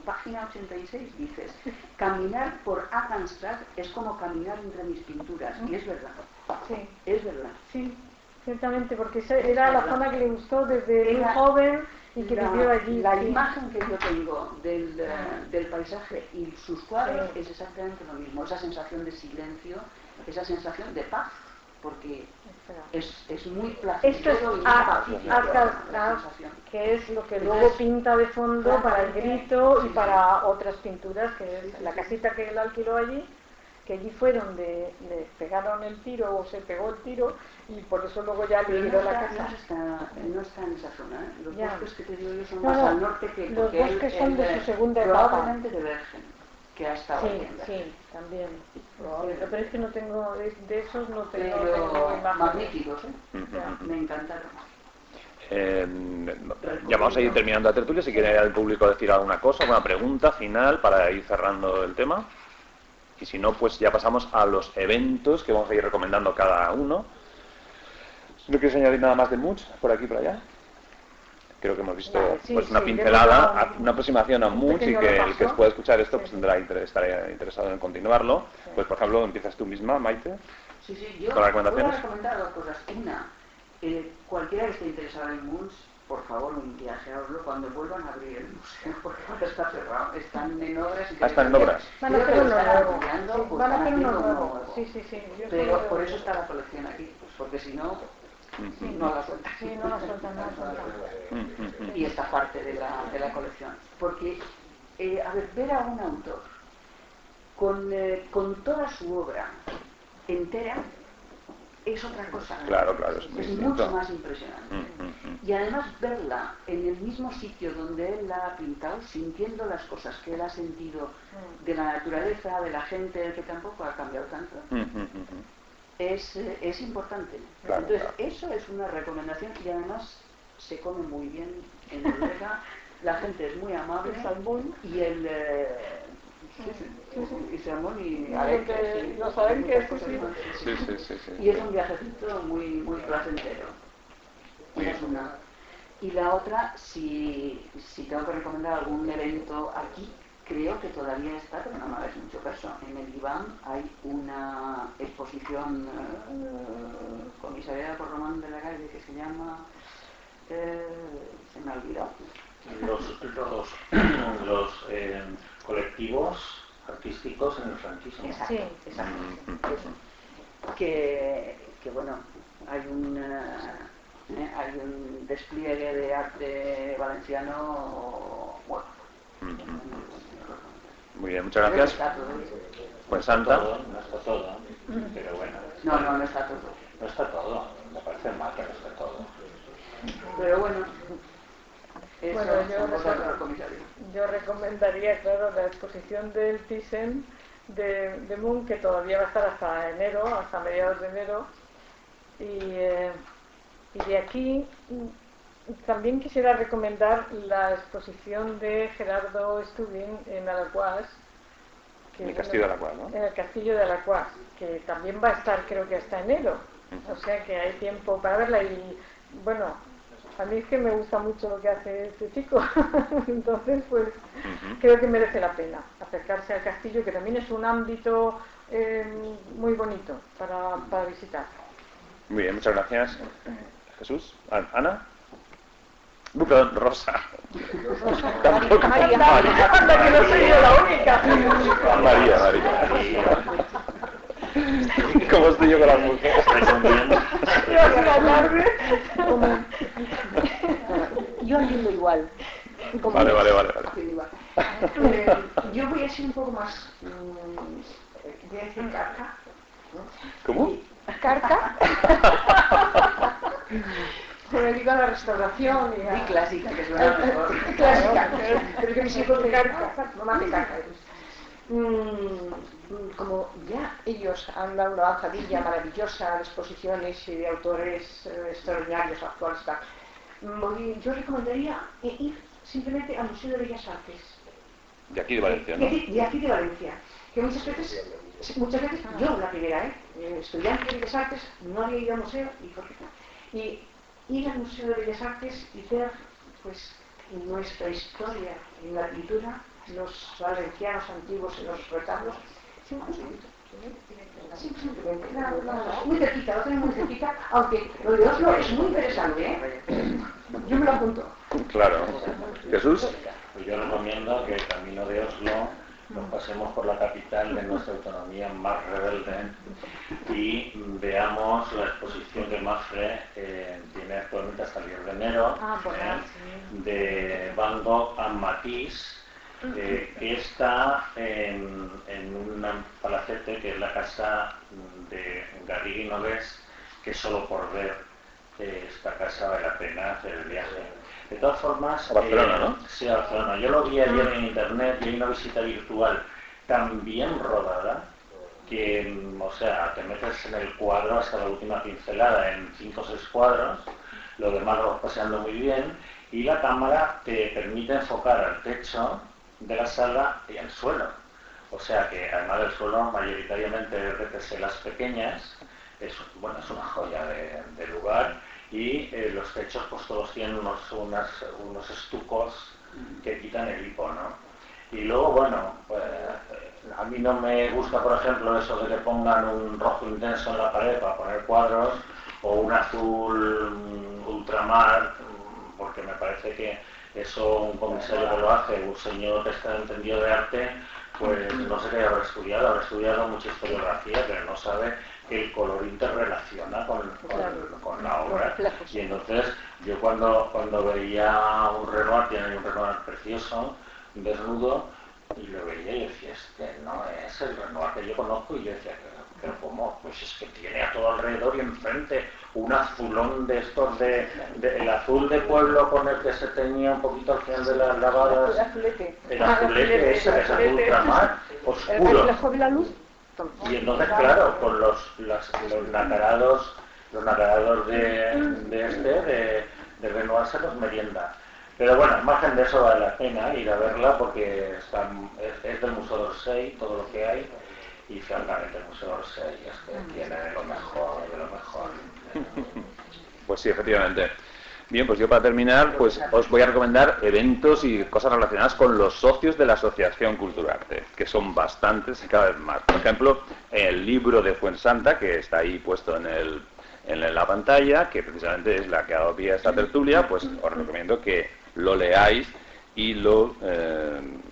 página 86 dices, caminar por Hagenstraat es como caminar entre mis pinturas. Y es verdad. Sí. Es verdad. Sí, ciertamente, porque era la zona que le gustó desde muy joven y que vivió allí. La imagen que yo tengo del paisaje y sus cuadros es exactamente lo mismo. Esa sensación de silencio, esa sensación de paz, porque es muy placentero y que es lo que luego pinta de fondo para el Grito y para otras pinturas, que es la casita que él alquiló allí, que allí fue donde le pegaron el tiro o se pegó el tiro y por eso luego ya le dio la casa. No está en esa zona, ¿eh? Los bosques que te digo yo son más al norte que los bosques son de su segunda etapa. Probablemente de Bergen, que ha estado ahí en Bergen. Sí, también. Pero es que no tengo, de esos no tengo imágenes. Magníficos, ¿eh? Me encantaron. Ya vamos a ir terminando la tertulia. Si quiere el público decir alguna cosa, alguna pregunta final para ir cerrando el tema. Y si no, pues ya pasamos a los eventos que vamos a ir recomendando cada uno. ¿No quieres añadir nada más de Munch por aquí y por allá? Creo que hemos visto una pincelada, una aproximación a Munch y que el que pueda escuchar esto pues estará interesado en continuarlo. Pues por ejemplo, empiezas tú misma, Maite. Sí, yo con las recomendaciones. voy a recomendar dos cosas. Una, cualquiera que esté interesado en Munch, por favor, un viajeoslo cuando vuelvan a abrir el museo, porque ahora está cerrado. Están en obras y están en obras. Van a hacer uno nuevo. Sí. Pero por eso está la colección aquí, porque si no, no la sueltan. Sí, no la sueltan, no la sueltan. Y esta parte de la colección. Porque, a ver a un autor con toda su obra entera, es otra cosa. Claro, es mucho más impresionante. Y además verla en el mismo sitio donde él la ha pintado, sintiendo las cosas que él ha sentido de la naturaleza, de la gente, que tampoco ha cambiado tanto, es importante. Entonces, eso es una recomendación y además se come muy bien en Noruega, la gente es muy amable y el... y salmón y arenque, los arenques, sí. Y es un viajecito muy placentero. Es una. Y la otra, si tengo que recomendar algún evento aquí, creo que todavía está, pero no me hagáis mucho caso. En el IBAM hay una exposición comisariada por Román de la Calle que se llama... se me ha olvidado. Los colectivos artísticos en el franquismo. Exacto. Que bueno, hay un despliegue de arte valenciano bueno. Muy bien, muchas gracias. Pues Santa. No está todo, pero bueno. No está todo. No está todo, me parece mal que no está todo. Pero bueno. Yo recomendaría, claro, la exposición del Thyssen de Munch, que todavía va a estar hasta enero, hasta mediados de enero, y de aquí también quisiera recomendar la exposición de Gerardo Stubin en Alacuás. En el Castillo de Alacuás, ¿no? En el Castillo de Alacuás, que también va a estar, creo que hasta enero. O sea que hay tiempo para verla y, bueno, a mí es que me gusta mucho lo que hace este chico. Entonces, pues, creo que merece la pena acercarse al castillo, que también es un ámbito muy bonito para visitar. Muy bien, muchas gracias. Jesús, Ana. Perdón, Rosa. Tampoco. María. Anda, que no soy yo la única. María. ¿Cómo estoy yo con las mujeres? Yo entiendo igual. Vale. Yo voy a ser un poco más... voy a decir carca. ¿Cómo? ¿Carca? Se me dedico a la restauración y clásica, que es una clásica, pero que me sigo de carca, no más de carca. Como ya ellos han dado una avanzadilla maravillosa de exposiciones y de autores extraordinarios actuales, yo recomendaría ir simplemente al Museo de Bellas Artes. De aquí de Valencia, ¿no? De aquí de Valencia. Que muchas veces yo la primera, estudiante de Bellas Artes, no había ido al museo y ir al Museo de Bellas Artes y ver, pues, nuestra historia en la pintura, los valencianos antiguos en los retablos, simplemente, muy cerquita, lo tenemos muy cerquita, aunque lo de Oslo es muy interesante, yo me lo apunto. Claro. Jesús. Pues yo recomiendo que el camino de Oslo nos pasemos por la capital de nuestra autonomía más rebelde y veamos la exposición que Mafre tiene actualmente hasta el 10 de enero de Van Gogh and Matisse, que está en un palacete que es la casa de Garrigui Nogués, que solo por ver esta casa vale la pena hacer el viaje. De todas formas, Barcelona, ¿no? Sí, Barcelona. Yo lo vi ayer en internet y hay una visita virtual tan bien rodada que, o sea, te metes en el cuadro hasta la última pincelada en 5 o 6 cuadros, lo demás lo vas paseando muy bien y la cámara te permite enfocar al techo de la sala y al suelo. O sea que además del suelo mayoritariamente de teselas pequeñas, es una joya de lugar. Y los techos pues todos tienen unos estucos que quitan el hipo, ¿no? Y luego, bueno, pues, a mí no me gusta, por ejemplo, eso de que pongan un rojo intenso en la pared para poner cuadros o un azul ultramar, porque me parece que eso un comisario que lo hace, un señor que está entendido de arte, pues no sé qué habrá estudiado mucha historiografía, pero no sabe que el color interrelaciona con la obra. Y entonces yo cuando veía un Renoir, tiene un Renoir precioso, desnudo, y lo veía y decía, este no es el Renoir que yo conozco, y yo decía, pero ¿cómo? Pues es que tiene a todo alrededor y enfrente un azulón de estos el azul de pueblo con el que se teñía un poquito al final de las lavadas. El azulete, ese azul ultramar, oscuro. ¿El reflejo de la luz? Y entonces, claro, con los nacarados de Renoir se los merienda. Pero bueno, al margen de eso vale la pena ir a verla porque es del Museo d'Orsay todo lo que hay, y francamente el Museo d'Orsay tiene de lo mejor de lo mejor. Pues sí, efectivamente. Bien, pues yo para terminar, pues os voy a recomendar eventos y cosas relacionadas con los socios de la Asociación Culturarte, que son bastantes y cada vez más. Por ejemplo, el libro de Fuensanta, que está ahí puesto en la pantalla, que precisamente es la que ha dado pie a esta tertulia, pues os recomiendo que lo leáis y lo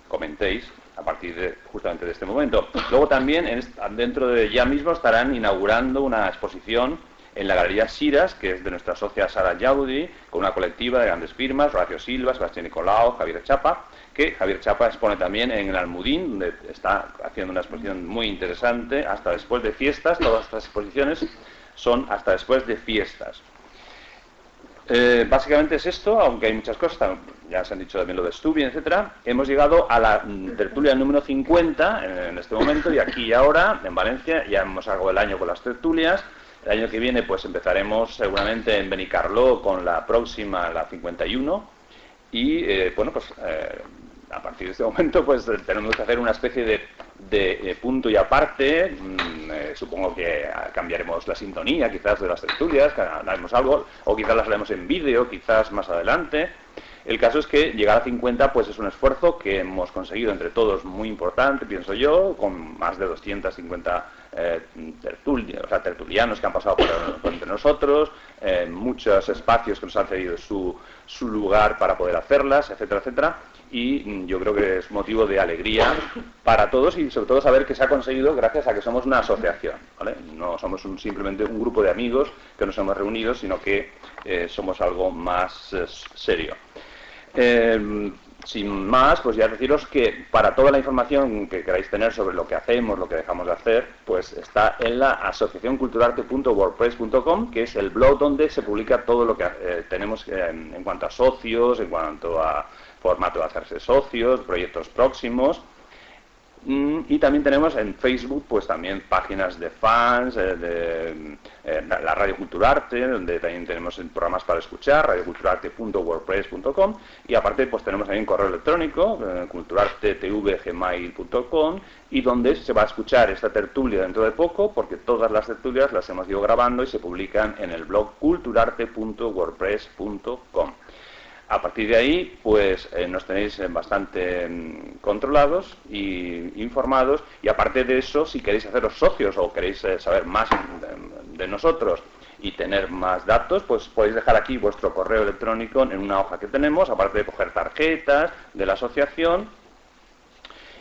comentéis a partir justamente de este momento. Luego también, dentro de ya mismo, estarán inaugurando una exposición en la Galería Siras, que es de nuestra socia Sara Yaudi, con una colectiva de grandes firmas, Horacio Silva, Sebastián Nicolau, Javier Chapa, que Javier Chapa expone también en el Almudín, donde está haciendo una exposición muy interesante, hasta después de fiestas. Todas estas exposiciones son hasta después de fiestas. Básicamente es esto, aunque hay muchas cosas, ya se han dicho también lo de Stubin, etcétera. Hemos llegado a la tertulia número 50 en este momento, y aquí y ahora, en Valencia, ya hemos acabado el año con las tertulias, El año que viene pues empezaremos seguramente en Benicarló con la próxima, la 51, y bueno, pues a partir de este momento pues tenemos que hacer una especie de punto y aparte. Supongo que cambiaremos la sintonía quizás de las tertulias, que haremos algo, o quizás las haremos en vídeo, quizás más adelante. El caso es que llegar a 50 pues es un esfuerzo que hemos conseguido entre todos muy importante, pienso yo, con más de 250 tertulianos que han pasado por entre nosotros, muchos espacios que nos han cedido su lugar para poder hacerlas, etcétera, etcétera. Y yo creo que es motivo de alegría para todos y sobre todo saber que se ha conseguido gracias a que somos una asociación, ¿vale? No somos simplemente un grupo de amigos que nos hemos reunido, sino que somos algo más serio. Sin más, pues ya deciros que para toda la información que queráis tener sobre lo que hacemos, lo que dejamos de hacer, pues está en la asociacionculturarte.wordpress.com, que es el blog donde se publica todo lo que tenemos en cuanto a socios, en cuanto a formato de hacerse socios, proyectos próximos. Y también tenemos en Facebook pues también páginas de fans, la Radio Culturarte, donde también tenemos programas para escuchar, radioculturarte.wordpress.com, y aparte pues tenemos también correo electrónico, culturarte@gmail.com, y donde se va a escuchar esta tertulia dentro de poco, porque todas las tertulias las hemos ido grabando y se publican en el blog culturarte.wordpress.com. A partir de ahí, pues nos tenéis bastante controlados y informados, y aparte de eso, si queréis haceros socios o queréis saber más de nosotros y tener más datos, pues podéis dejar aquí vuestro correo electrónico en una hoja que tenemos, aparte de coger tarjetas de la asociación.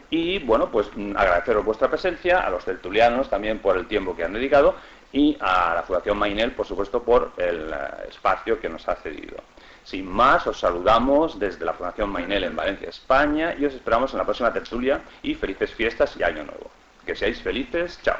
Y bueno, pues agradeceros vuestra presencia, a los tertulianos también por el tiempo que han dedicado, y a la Fundación Mainel, por supuesto, por el espacio que nos ha cedido. Sin más, os saludamos desde la Fundación Mainel en Valencia, España, y os esperamos en la próxima tertulia, y felices fiestas y año nuevo. Que seáis felices. Chao.